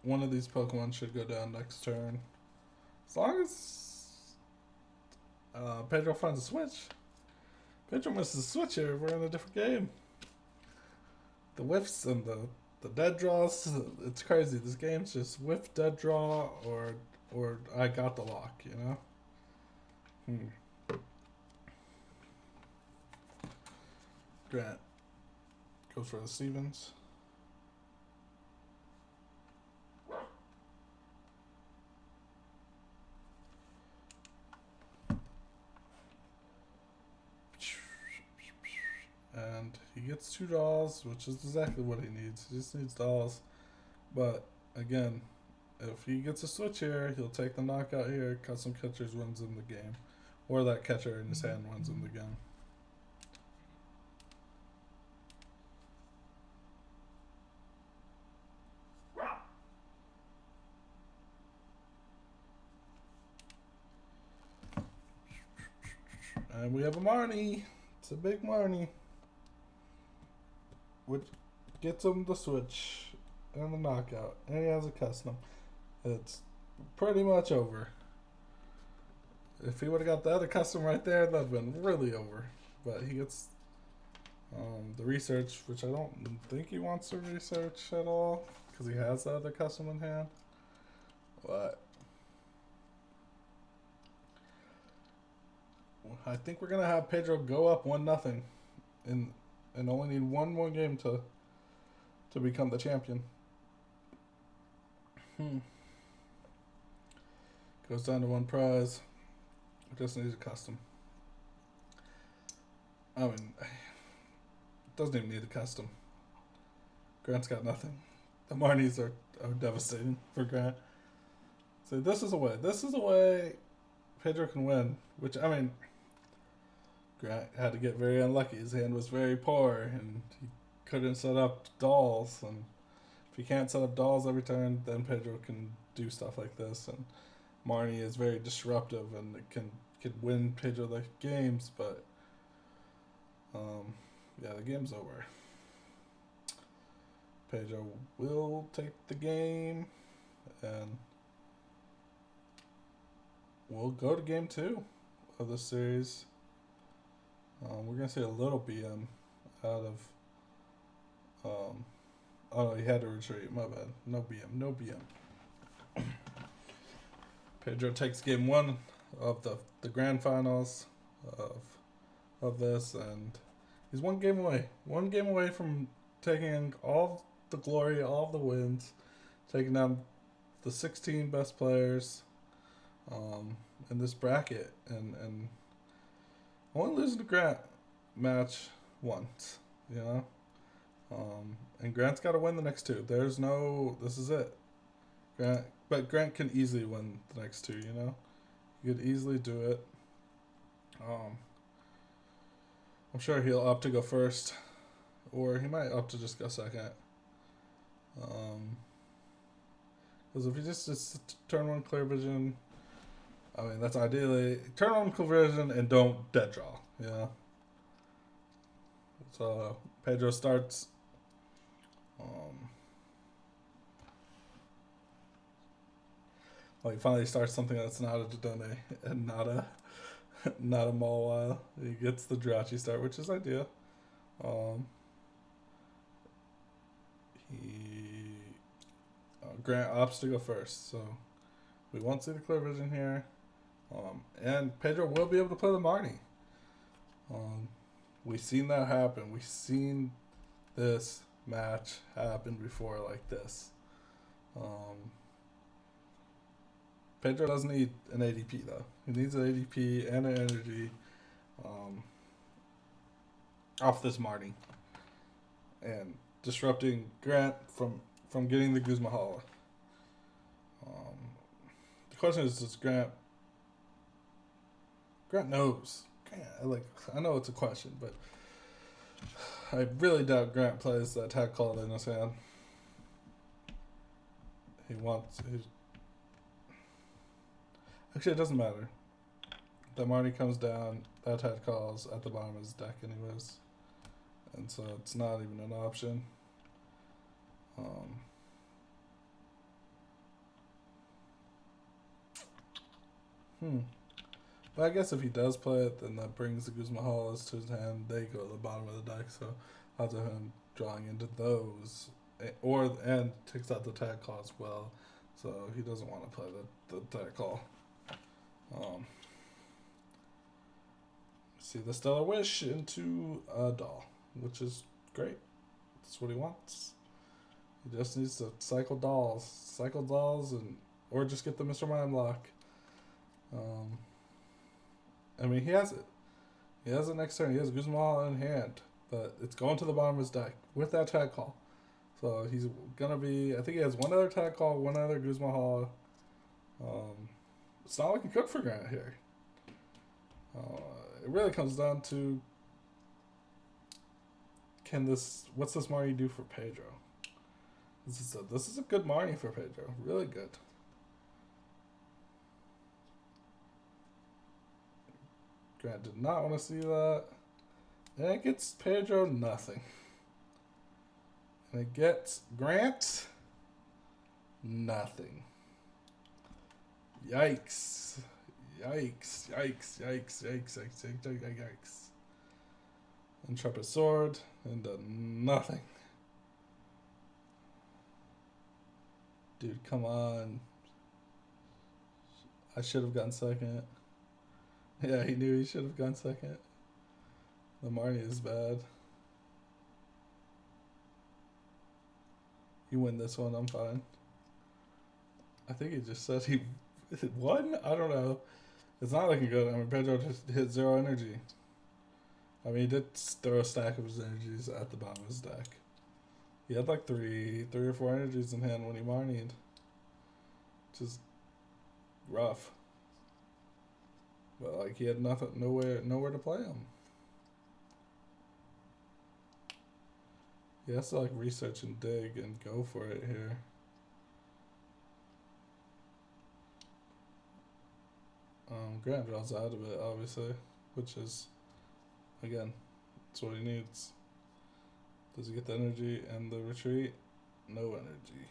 one of these Pokemon should go down next turn. As long as Pedro finds a switch. Pedro misses a switch here. We're in a different game. The whiffs and the dead draws. It's crazy. This game's just whiff, dead draw, or I got the lock, you know? Grant goes for the Stevens. And he gets 2 dolls, which is exactly what he needs. He just needs dolls. But again, if he gets a switch here, he'll take the knockout here. Custom catchers wins him the game. Or that catcher in his hand wins him the game. And we have a Marnie. It's a big Marnie. Which gets him the switch and the knockout. And he has a custom. It's pretty much over. If he would have got the other custom right there, that would have been really over. But he gets the research, which I don't think he wants to research at all. Because he has the other custom in hand. But I think we're going to have Pedro go up 1-0. And only need one more game to become the champion. Goes down to 1 prize. Just needs a custom. I mean, doesn't even need a custom. Grant's got nothing. The Marnies are devastating for Grant. So this is a way. This is a way Pedro can win. Which, I mean, Grant had to get very unlucky. His hand was very poor, and he couldn't set up dolls. And if he can't set up dolls every turn, then Pedro can do stuff like this. And Marnie is very disruptive, and it can win Pedro the games. But yeah, the game's over. Pedro will take the game, and we'll go to game 2 of the series. We're going to see a little BM out of... oh, no, he had to retreat. My bad. No BM. Pedro takes game 1 of the grand finals of this, and he's 1 game away. 1 game away from taking all the glory, all the wins, taking down the 16 best players in this bracket, and only losing to Grant match once, you know? And Grant's got to win the next 2. There's no, this is it. But Grant can easily win the next 2, you know? He could easily do it. I'm sure he'll opt to go first, or he might opt to just go second. Because if he just turn 1 clear vision, I mean, that's ideally turn 1 clear vision and don't dead draw, you know? So Pedro starts he finally starts something that's not a Dodone and not a Mawile. He gets the Jirachi start, which is ideal. Grant opts to go first, so we won't see the clear vision here. And Pedro will be able to play the Marnie. We've seen that happen. We've seen this match happen before like this. Pedro doesn't need an ADP though. He needs an ADP and an energy. off this Marty and disrupting Grant from getting the Guzma Hala. The question is, does Grant knows? I know it's a question, but I really doubt Grant plays that tag call in his hand. Actually, it doesn't matter. The Marty comes down, that tag calls at the bottom of his deck anyways. And so it's not even an option. But I guess if he does play it, then that brings the Guzma Halas to his hand. They go to the bottom of the deck, so I'll have him drawing into those. And takes out the tag call as well. So he doesn't want to play the tag call. See the Stellar Wish into a doll, which is great. That's what he wants. He just needs to cycle dolls, or just get the Mr. Mime lock. I mean, he has it. He has it next turn. He has Guzma in hand, but it's going to the bottom of his deck with that tag call. So he's gonna be. I think he has one other tag call, one other Guzma Hala. It's not looking good for Grant here. It really comes down to what's this Marnie do for Pedro? This is a good Marnie for Pedro. Really good. Grant did not want to see that. And it gets Pedro nothing. And it gets Grant nothing. Yikes. Intrepid Sword into nothing. Dude, come on. I should have gone second. Yeah, he knew he should have gone second. The Marnie is bad. You win this one, I'm fine. I think he just said he won? I don't know. It's not looking good. I mean, Pedro just hit 0 energy. I mean, he did throw a stack of his energies at the bottom of his deck. He had like three or four energies in hand when he Marnied. Just rough. But like he had nowhere to play him. He has to like research and dig and go for it here. Grant draws out of it, obviously, which is, again, that's what he needs. Does he get the energy and the retreat? No energy.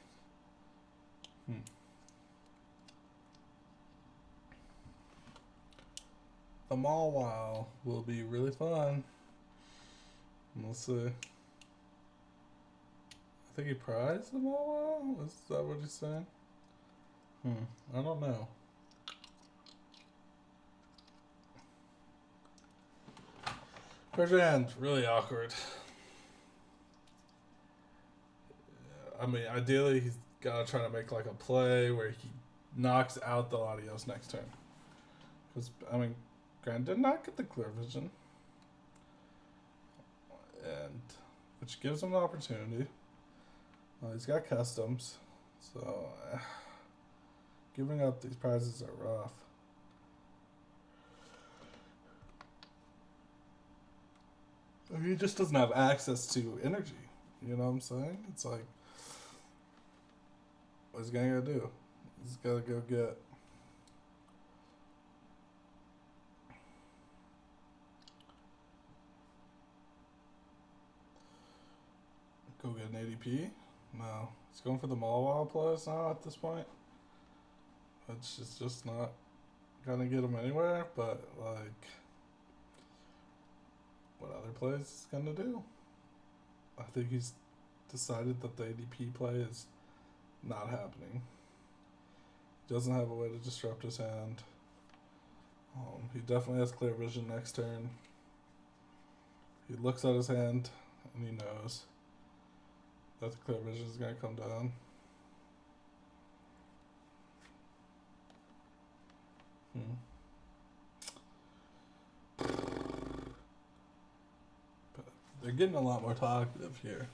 The Mall Wow will be really fun. We'll see. I think he prized the Mall Wow? Is that what he's saying? I don't know. First hand, really awkward. I mean, ideally, he's got to try to make like a play where he knocks out the Latios next turn. Because, I mean, Grant did not get the clear vision. And, which gives him an opportunity. He's got customs. So, giving up these prizes are rough. He just doesn't have access to energy. You know what I'm saying? It's like, what's he gonna do? He's gotta go get. Go get an ADP? No. He's going for the Mall Wow plus now at this point. It's just not gonna get him anywhere, but like, what other plays is gonna do? I think he's decided that the ADP play is not happening. He doesn't have a way to disrupt his hand. He definitely has clear vision next turn. He looks at his hand and he knows that the clear vision is going to come down. They're getting a lot more talkative here.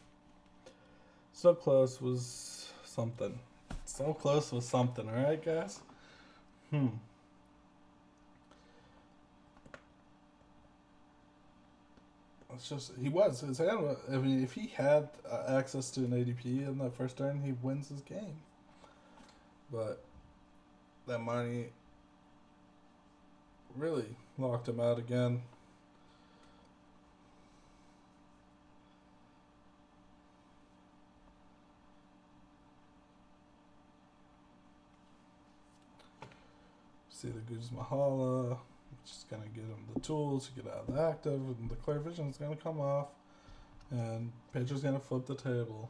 So close was something. So close was something, alright, guys? It's just, he was. His hand, I mean, if he had access to an ADP in that first turn, he wins his game. But that money really locked him out again. See the Guz Mahala, which is going to get him the tools to get out of the active, and the Clear Vision is going to come off, and Pedro's going to flip the table.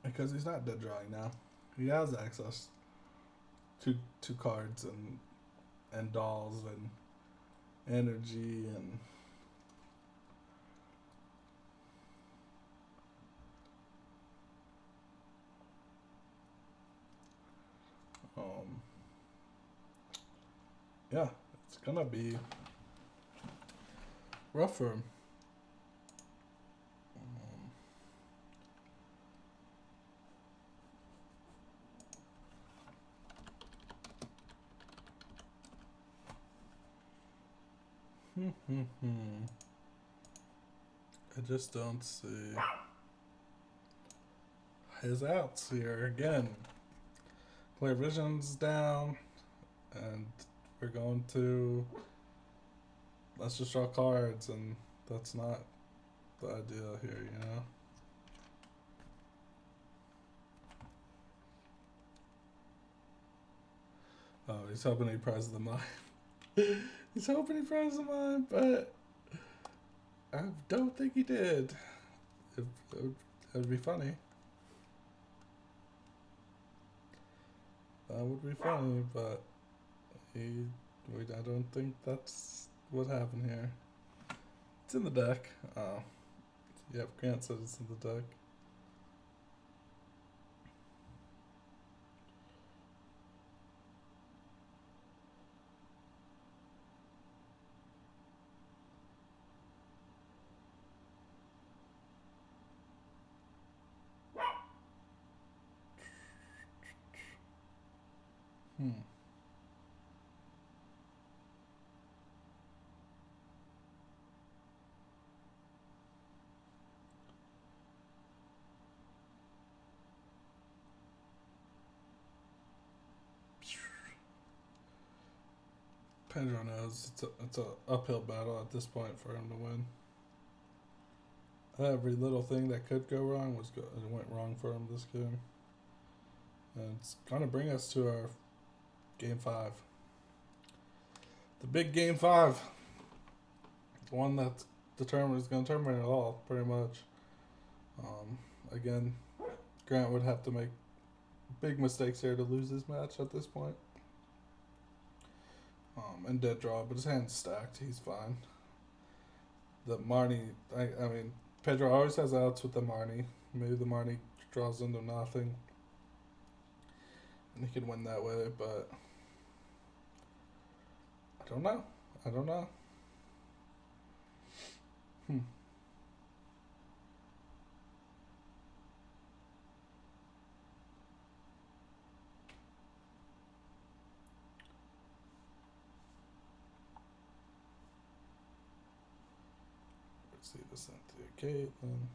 Because he's not dead drawing now. He has access to cards and dolls and energy and yeah, it's gonna be rough for him. I just don't see his outs here again. Clear Vision's down, and we're going to let's just draw cards, and that's not the idea here, you know. Oh, he's hoping he prizes the mind. He's hoping he prizes the mind, but I don't think he did. It would be funny. That would be funny, but I don't think that's what happened here. It's in the deck. Oh. Yep, Grant said it's in the deck. Pedro knows it's a uphill battle at this point for him to win. Every little thing that could go wrong went wrong for him this game, and it's gonna bring us to our game 5, the big game 5, the one that's determined is gonna determine it all pretty much. Again, Grant would have to make big mistakes here to lose this match at this point. And dead draw, but his hand's stacked. He's fine. The Marnie, I mean, Pedro always has outs with the Marnie. Maybe the Marnie draws into nothing, and he can win that way, but I don't know. Let's see this into Caitlin.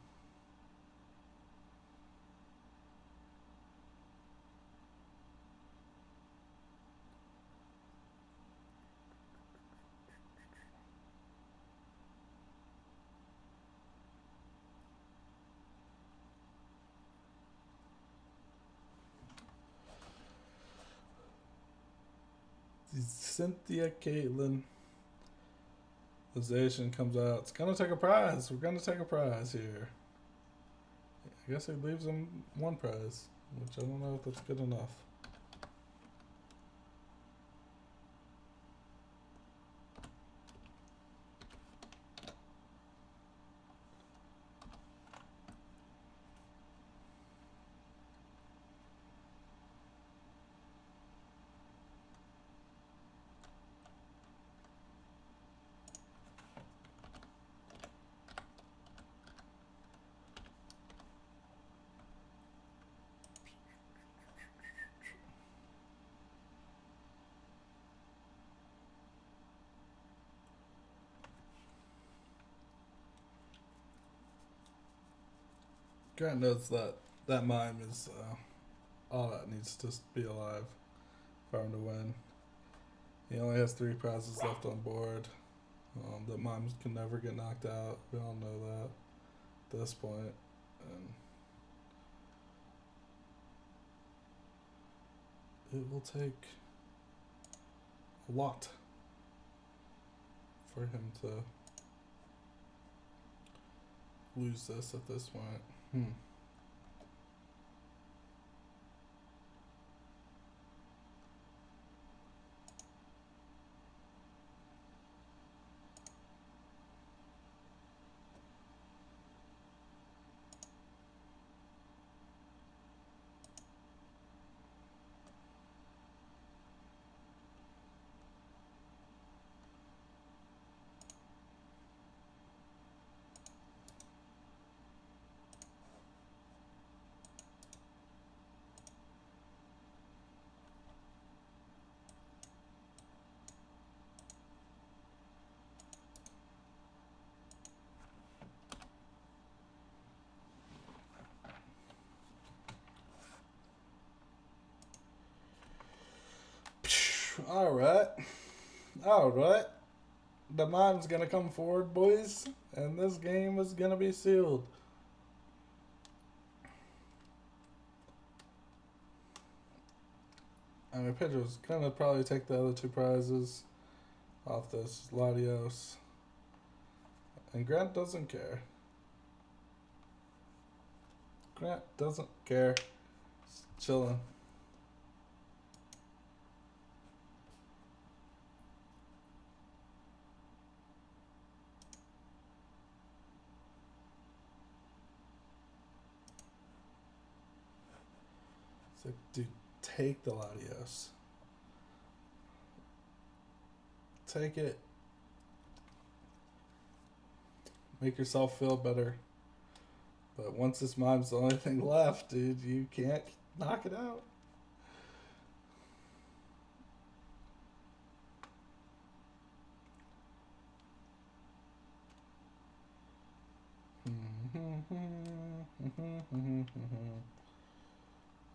Cynthia Caitlin. The Zacian comes out. It's gonna take a prize. We're gonna take a prize here. I guess it leaves him one prize, which I don't know if that's good enough. Grant knows that that mime is all that needs to be alive for him to win. He only has 3 prizes left on board. The mimes can never get knocked out. We all know that at this point. And it will take a lot for him to lose this at this point. All right. All right. The mime's gonna come forward, boys, and this game is gonna be sealed. I mean, Pedro's gonna probably take the other 2 prizes off this Latios, and Grant doesn't care. Grant doesn't care. Just chilling. It's like, dude, take the Latios. Take it. Make yourself feel better. But once this mime's the only thing left, dude, you can't knock it out.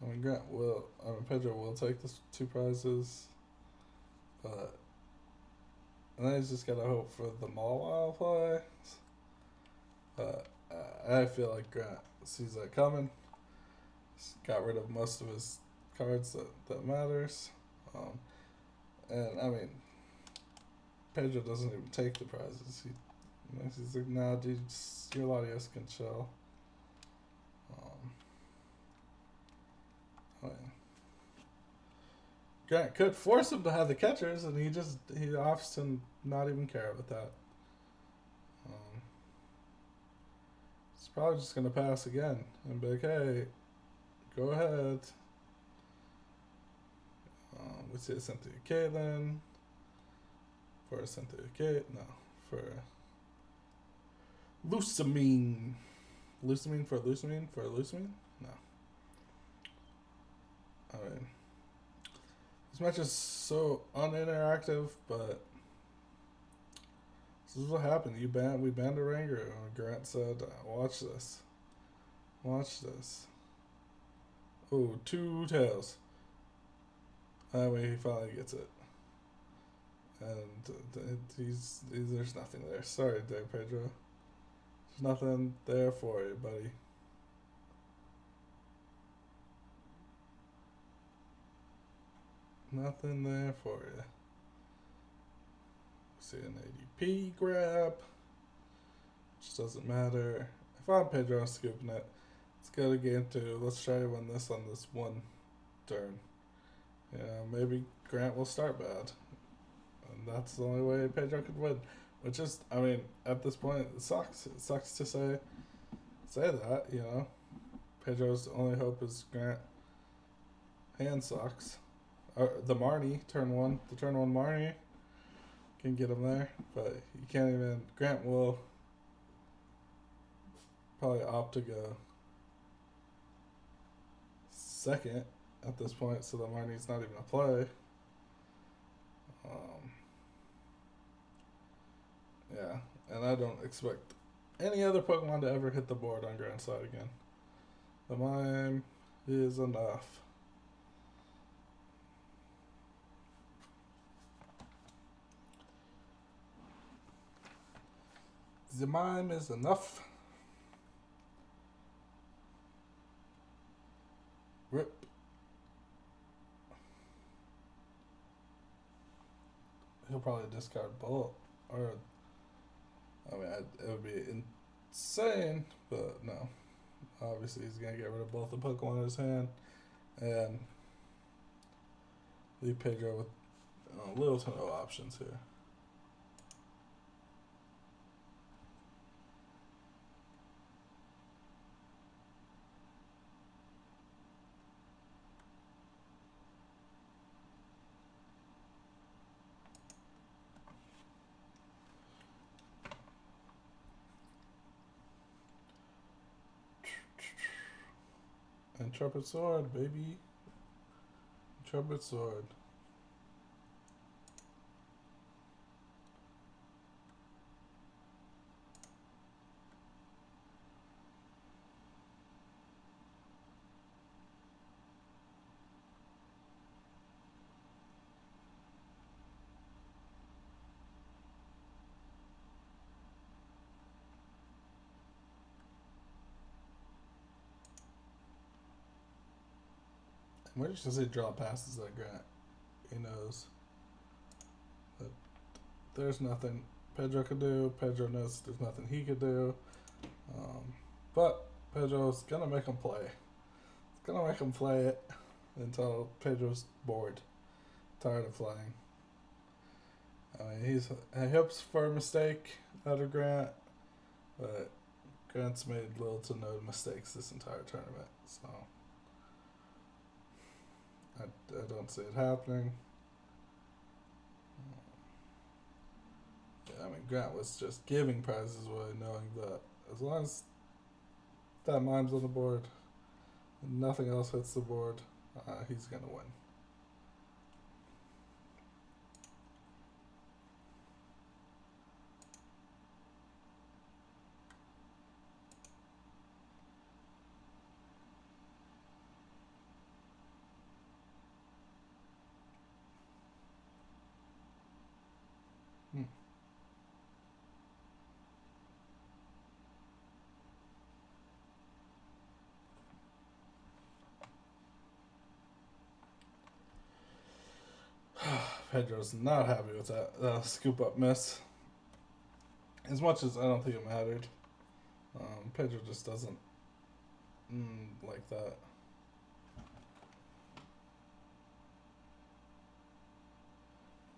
I mean, Pedro will take the 2 prizes, but and then he's just gotta hope for the Mawile play. But I feel like Grant sees that coming. He's got rid of most of his cards that matters. And I mean, Pedro doesn't even take the prizes. He's like, nah, dude, your Latios can chill. I mean, Grant could force him to have the catchers, and he opts to not even care about that. He's probably just gonna pass again and be like, "Hey, go ahead." We see a Cynthia K then. For a Cynthia K, no, for Lusamine. Lusamine for Lusamine for Lusamine? No. I mean, this match is so uninteractive, but this is what happened. We banned a Ranger, and Grant said, "Watch this, watch this." Oh, 2 tails. That way he finally gets it, and there's nothing there. Sorry, Dave Pedro. There's nothing there for you, buddy. Nothing there for you. See an ADP grab, which doesn't matter. If I'm Pedro, I'm scooping it. Let's go to game 2. Let's try to win this on this one turn. Maybe Grant will start bad, and that's the only way Pedro could win. Which is, I mean, at this point, it sucks. It sucks to say that. Pedro's only hope is Grant hand sucks. The Marnie turn 1, the turn 1 Marnie can get him there, but you can't even. Grant will probably opt to go second at this point, so the Marnie's not even a play. Yeah, and I don't expect any other Pokemon to ever hit the board on Grant's side again. The mime is enough. The mime is enough. Rip. He'll probably discard both. Or, I mean, it would be insane, but no. Obviously, he's going to get rid of both the Pokemon in his hand and leave Pedro with little to no options here. Intrepid Sword, baby. Intrepid Sword. We're just going to say draw passes that Grant. He knows that there's nothing Pedro could do. Pedro knows there's nothing he could do. But Pedro's going to make him play. It's going to make him play it until Pedro's bored, tired of playing. I mean, he hopes for a mistake out of Grant, but Grant's made little to no mistakes this entire tournament, so I don't see it happening. Yeah, I mean, Grant was just giving prizes away, knowing that as long as that mime's on the board and nothing else hits the board, he's going to win. Pedro's not happy with that scoop up miss. As much as I don't think it mattered, Pedro just doesn't like that.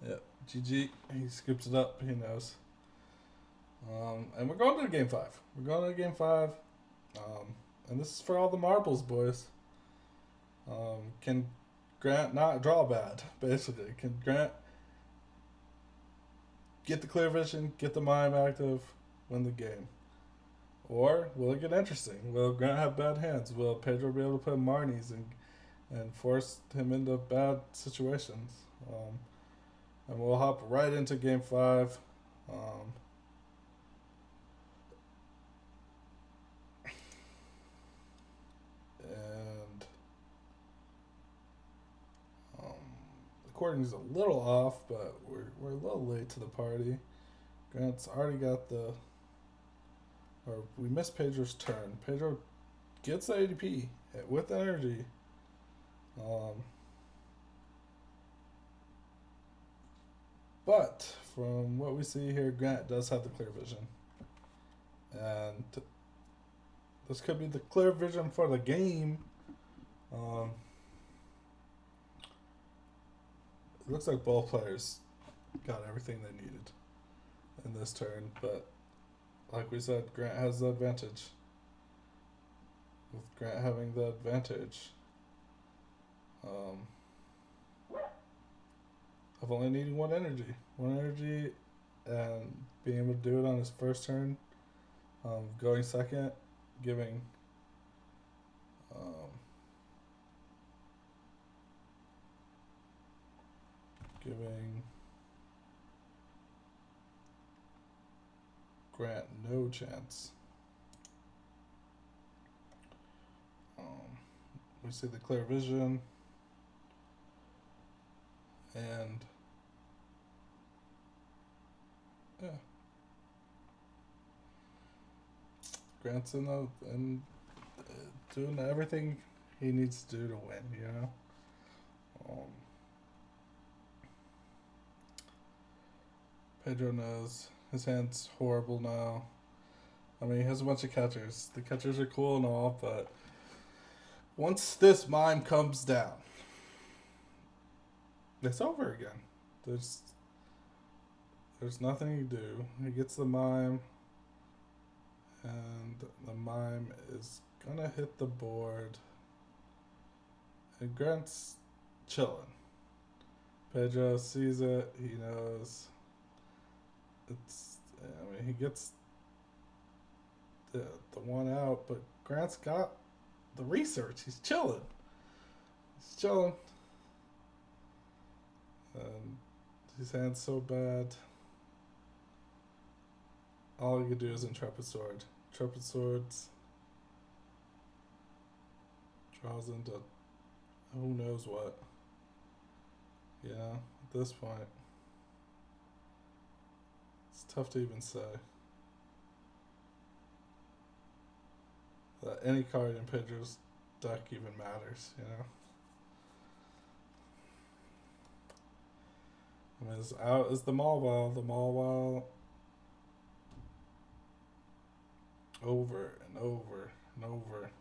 Yep, GG. He scoops it up. He knows. And we're going to game 5. We're going to game 5. And this is for all the marbles, boys. Can Grant not draw bad, basically? Can Grant get the clear vision, get the mime active, win the game? Or will it get interesting? Will Grant have bad hands? Will Pedro be able to put Marnies and force him into bad situations? And we'll hop right into game 5. And the recording's a little off, but we're a little late to the party. Grant's already got we missed Pedro's turn. Pedro gets the ADP with energy. But from what we see here, Grant does have the clear vision. And this could be the clear vision for the game. It looks like both players got everything they needed in this turn, but like we said, Grant has the advantage. With Grant having the advantage of only needing one energy, and being able to do it on his first turn, going second, giving Grant no chance. We see the clear vision. And yeah, Grant's and doing everything he needs to do to win. You know, Pedro knows his hand's horrible now. I mean, he has a bunch of catchers. The catchers are cool and all, but once this mime comes down, it's over again. There's nothing you do. He gets the mime, and the mime is gonna hit the board. And Grant's chilling. Pedro sees it. He knows. I mean, he gets the one out, but Grant's got the research. He's chilling. He's chilling. And his hand's so bad. All he could do is Intrepid Sword. Intrepid Swords draws into who knows what. Yeah, at this point, it's tough to even say that any card in Pedro's deck even matters, you know? I mean, as out as the Mawile. The Mawile over and over and over,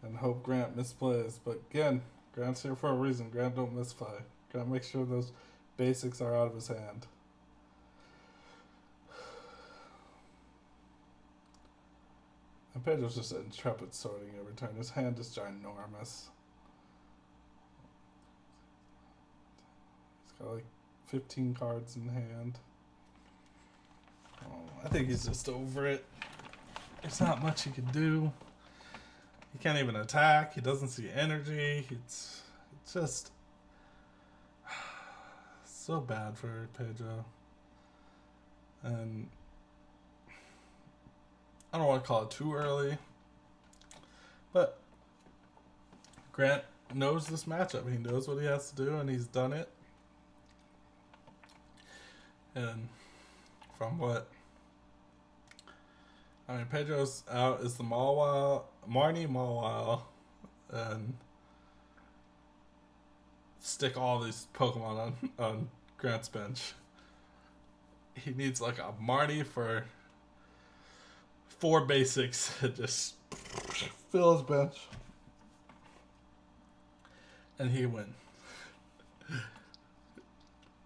and hope Grant misplays. But again, Grant's here for a reason. Grant don't misplay. Grant makes sure those basics are out of his hand. And Pedro's just intrepid sorting every turn. His hand is ginormous. He's got like 15 cards in hand. I think he's just over it. There's not much he can do. He can't even attack. He doesn't see energy. It's just so bad for Pedro. And I don't want to call it too early, but Grant knows this matchup. He knows what he has to do, and he's done it. And from what I mean, Pedro's out is the Mawile, Marnie Mawile, and stick all these Pokemon on Grant's bench. He needs like a Marnie for 4 basics and just fill his bench, and he win.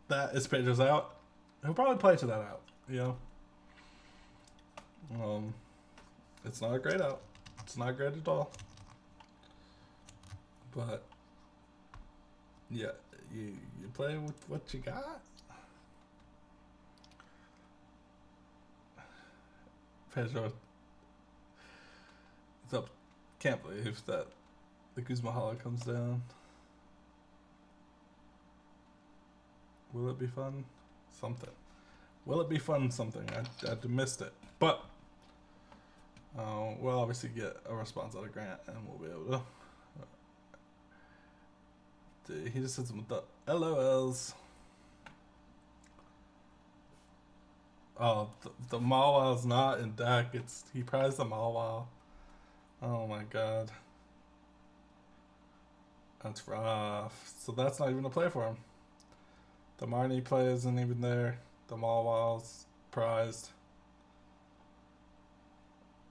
That is Pedro's out. He'll probably play to that out, you know. It's not a great out. It's not great at all. But yeah, you play with what you got. Pedro is up. Can't believe that the Guzma Hollow comes down. Will it be fun? Something. Will it be fun? Something. I missed it. But we'll obviously get a response out of Grant, and we'll be able to. He just hits him with the LOLs. Oh, the Mawile's not in deck. He prized the Mawile. Oh my god. That's rough. So that's not even a play for him. The Marnie play isn't even there. The Mawile's prized.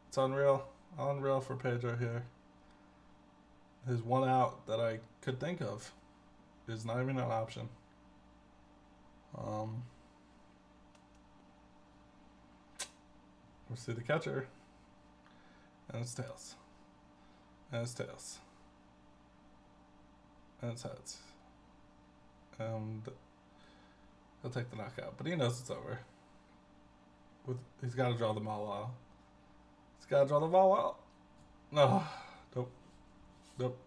It's unreal. Unreal for Pedro here. His one out that I could think of is not even an option. We'll see the catcher. And it's tails. And it's tails. And it's heads. And he'll take the knockout. But he knows it's over. He's got to draw the Mawile. He's got to draw the Mawile. No. Nope. Nope.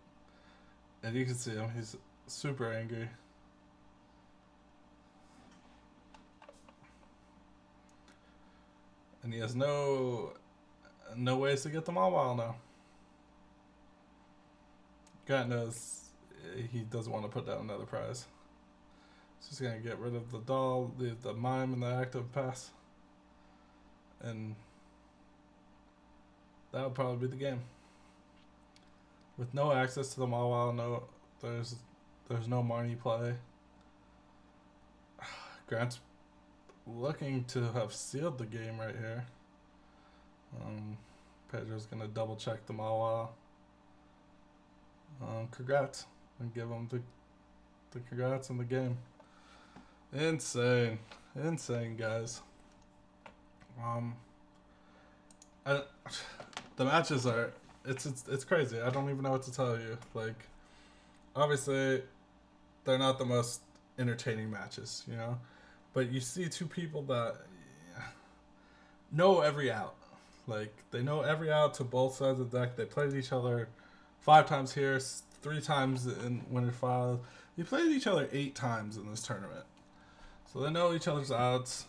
And you can see him. He's super angry. And he has no ways to get the Mawile now. Grant knows he doesn't want to put down another prize. He's just gonna get rid of the doll, the mime, and the active pass, and that would probably be the game. With no access to the Mawile, there's no Marnie play. Grant's looking to have sealed the game right here. Pedro's gonna double check the Mawile. Congrats, and give him the congrats in the game. Insane, guys. The matches are it's crazy. I don't even know what to tell you. Like, obviously, they're not the most entertaining matches, you know, but you see two people that know every out. Like, they know every out to both sides of the deck. They played each other 5 times here, 3 times in winter finals. They played each other 8 times in this tournament, so they know each other's outs.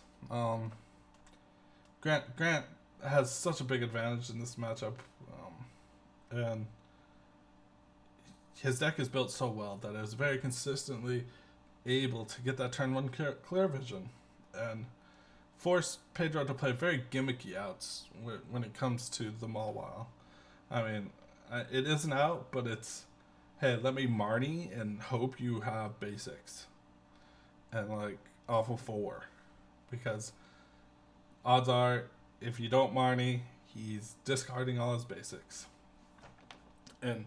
Grant has such a big advantage in this matchup, and his deck is built so well that it is very consistently able to get that turn 1 clear vision and force Pedro to play very gimmicky outs when it comes to the Mawile. I mean, it is an out, but it's, hey, let me Marnie and hope you have basics and like off of 4, because odds are if you don't Marnie, he's discarding all his basics, and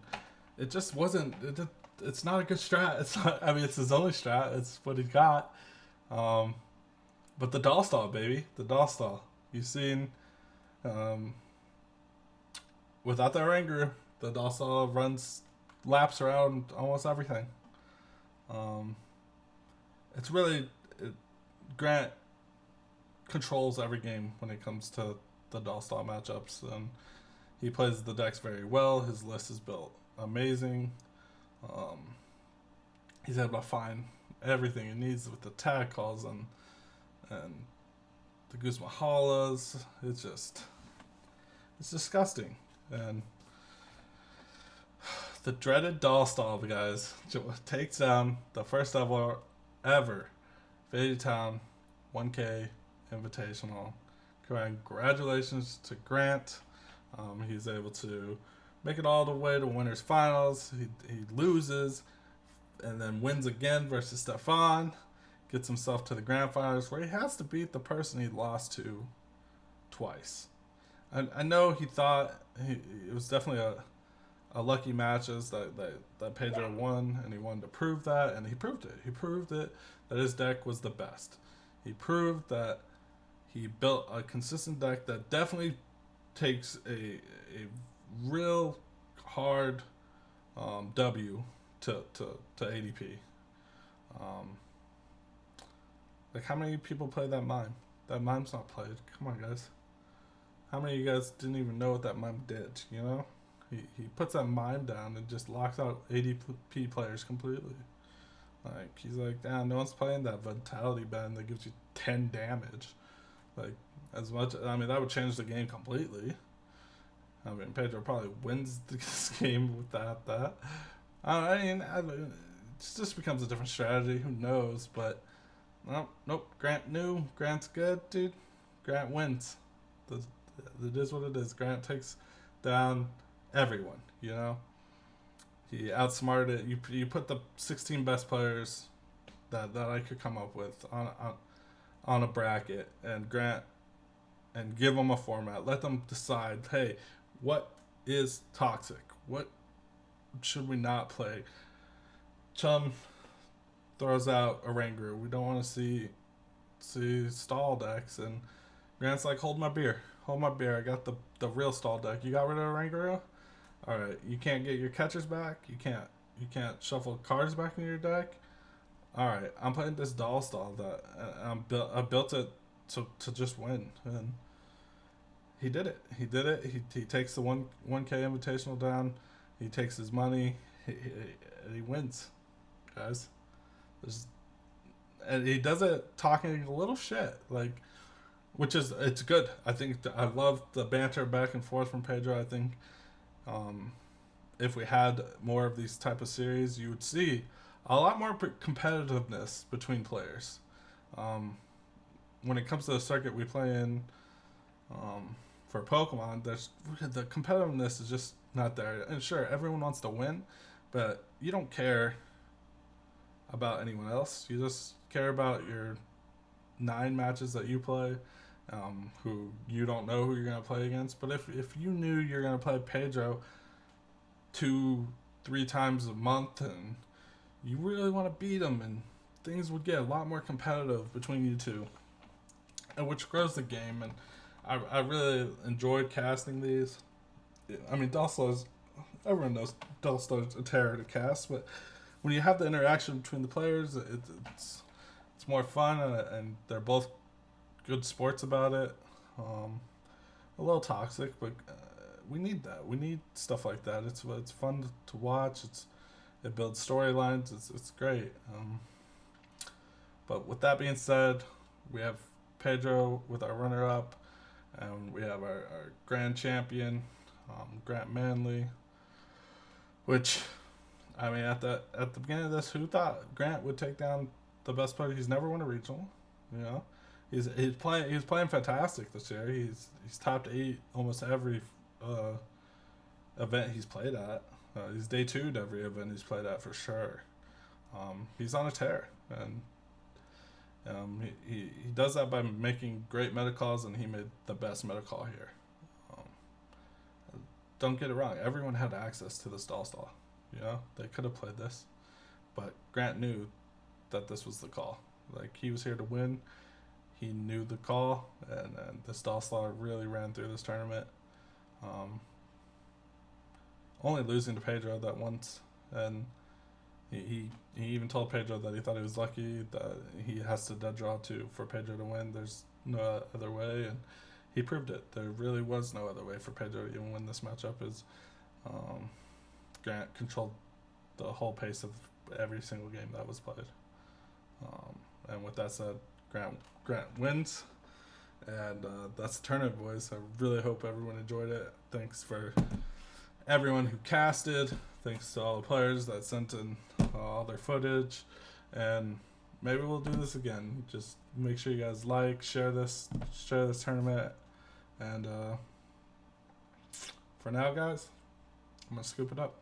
it just wasn't. It's not a good strat. It's not. I mean, it's his only strat. It's what he got. But the doll stall, baby, the doll stall. You've seen, without that Rangaroo, the doll stall runs laps around almost everything. It's really Grant controls every game when it comes to the doll stall matchups, and he plays the decks very well. His list is built amazing. He's able to find everything he needs with the tag calls and the Guzma Hallas. It's disgusting. And the dreaded doll stall, guys, takes down the first ever Faded Town 1K Invitational. Congratulations to Grant. He's able to make it all the way to winners finals. He loses and then wins again versus Stefan. Gets himself to the grand finals, where he has to beat the person he lost to twice. I know he thought it was definitely a lucky matches that Pedro won, and he wanted to prove that, and he proved it. He proved it that his deck was the best. He proved that he built a consistent deck that definitely takes a real hard W to ADP. Like, how many people play that mime? That mime's not played. Come on, guys. How many of you guys didn't even know what that mime did, you know? He puts that mime down and just locks out ADP players completely. Like, he's like, damn, no one's playing that Vitality Bend that gives you 10 damage. Like, as much, I mean, that would change the game completely. I mean, Pedro probably wins this game with that. I mean, it just becomes a different strategy. Who knows? But, nope. Grant knew. Grant's good, dude. Grant wins. It is what it is. Grant takes down everyone, you know? He outsmarted it. You put the 16 best players that I could come up with on a bracket, and give them a format. Let them decide, hey, what is toxic? What should we not play? Chum throws out a Rangaroo. We don't want to see stall decks, and Grant's like, hold my beer. I got the real stall deck. You got rid of a Rangaroo? All right, you can't get your catchers back. You can't shuffle cards back in your deck. All right, I'm playing this doll stall that I built it to just win, and he did it. He takes the 1K Invitational down. He takes his money. He wins, guys. And he does it talking a little shit, like, it's good. I think I love the banter back and forth from Pedro. I think if we had more of these type of series, you would see a lot more competitiveness between players. Um, when it comes to the circuit we play in, for Pokemon, there's the competitiveness is just not there. And sure, everyone wants to win, but you don't care about anyone else. You just care about your 9 matches that you play, who you don't know who you're gonna play against. But if you knew you're gonna play Pedro 2-3 times a month and you really want to beat him, and things would get a lot more competitive between you two, and which grows the game. And I really enjoyed casting these. I mean, Dullstar's, everyone knows Dullstar's a terror to cast, but when you have the interaction between the players, it's more fun, and they're both good sports about it. A little toxic, but we need that. We need stuff like that. It's fun to watch. It builds storylines. It's great. But with that being said, we have Pedro with our runner-up, and we have our grand champion, Grant Manley. Which, I mean, at the beginning of this, who thought Grant would take down the best player? He's never won a regional. You know, he's playing fantastic this year. He's topped 8 almost every event he's played at. He's day 2'd every event he's played at for sure. He's on a tear, and he does that by making great meta calls, and he made the best meta call here. Don't get it wrong, everyone had access to this Dullstar. You know, they could have played this, but Grant knew that this was the call. Like, he was here to win. He knew the call, and this Dullstar really ran through this tournament. Only losing to Pedro that once, and he even told Pedro that he thought he was lucky that he has to dead draw for Pedro to win. There's no other way, and he proved it. There really was no other way for Pedro to even win this matchup. Grant controlled the whole pace of every single game that was played. And with that said, Grant wins. And that's the tournament, boys. I really hope everyone enjoyed it. Thanks for everyone who casted. Thanks to all the players that sent in all their footage. And maybe we'll do this again. Just make sure you guys share this tournament. And for now, guys, I'm going to scoop it up.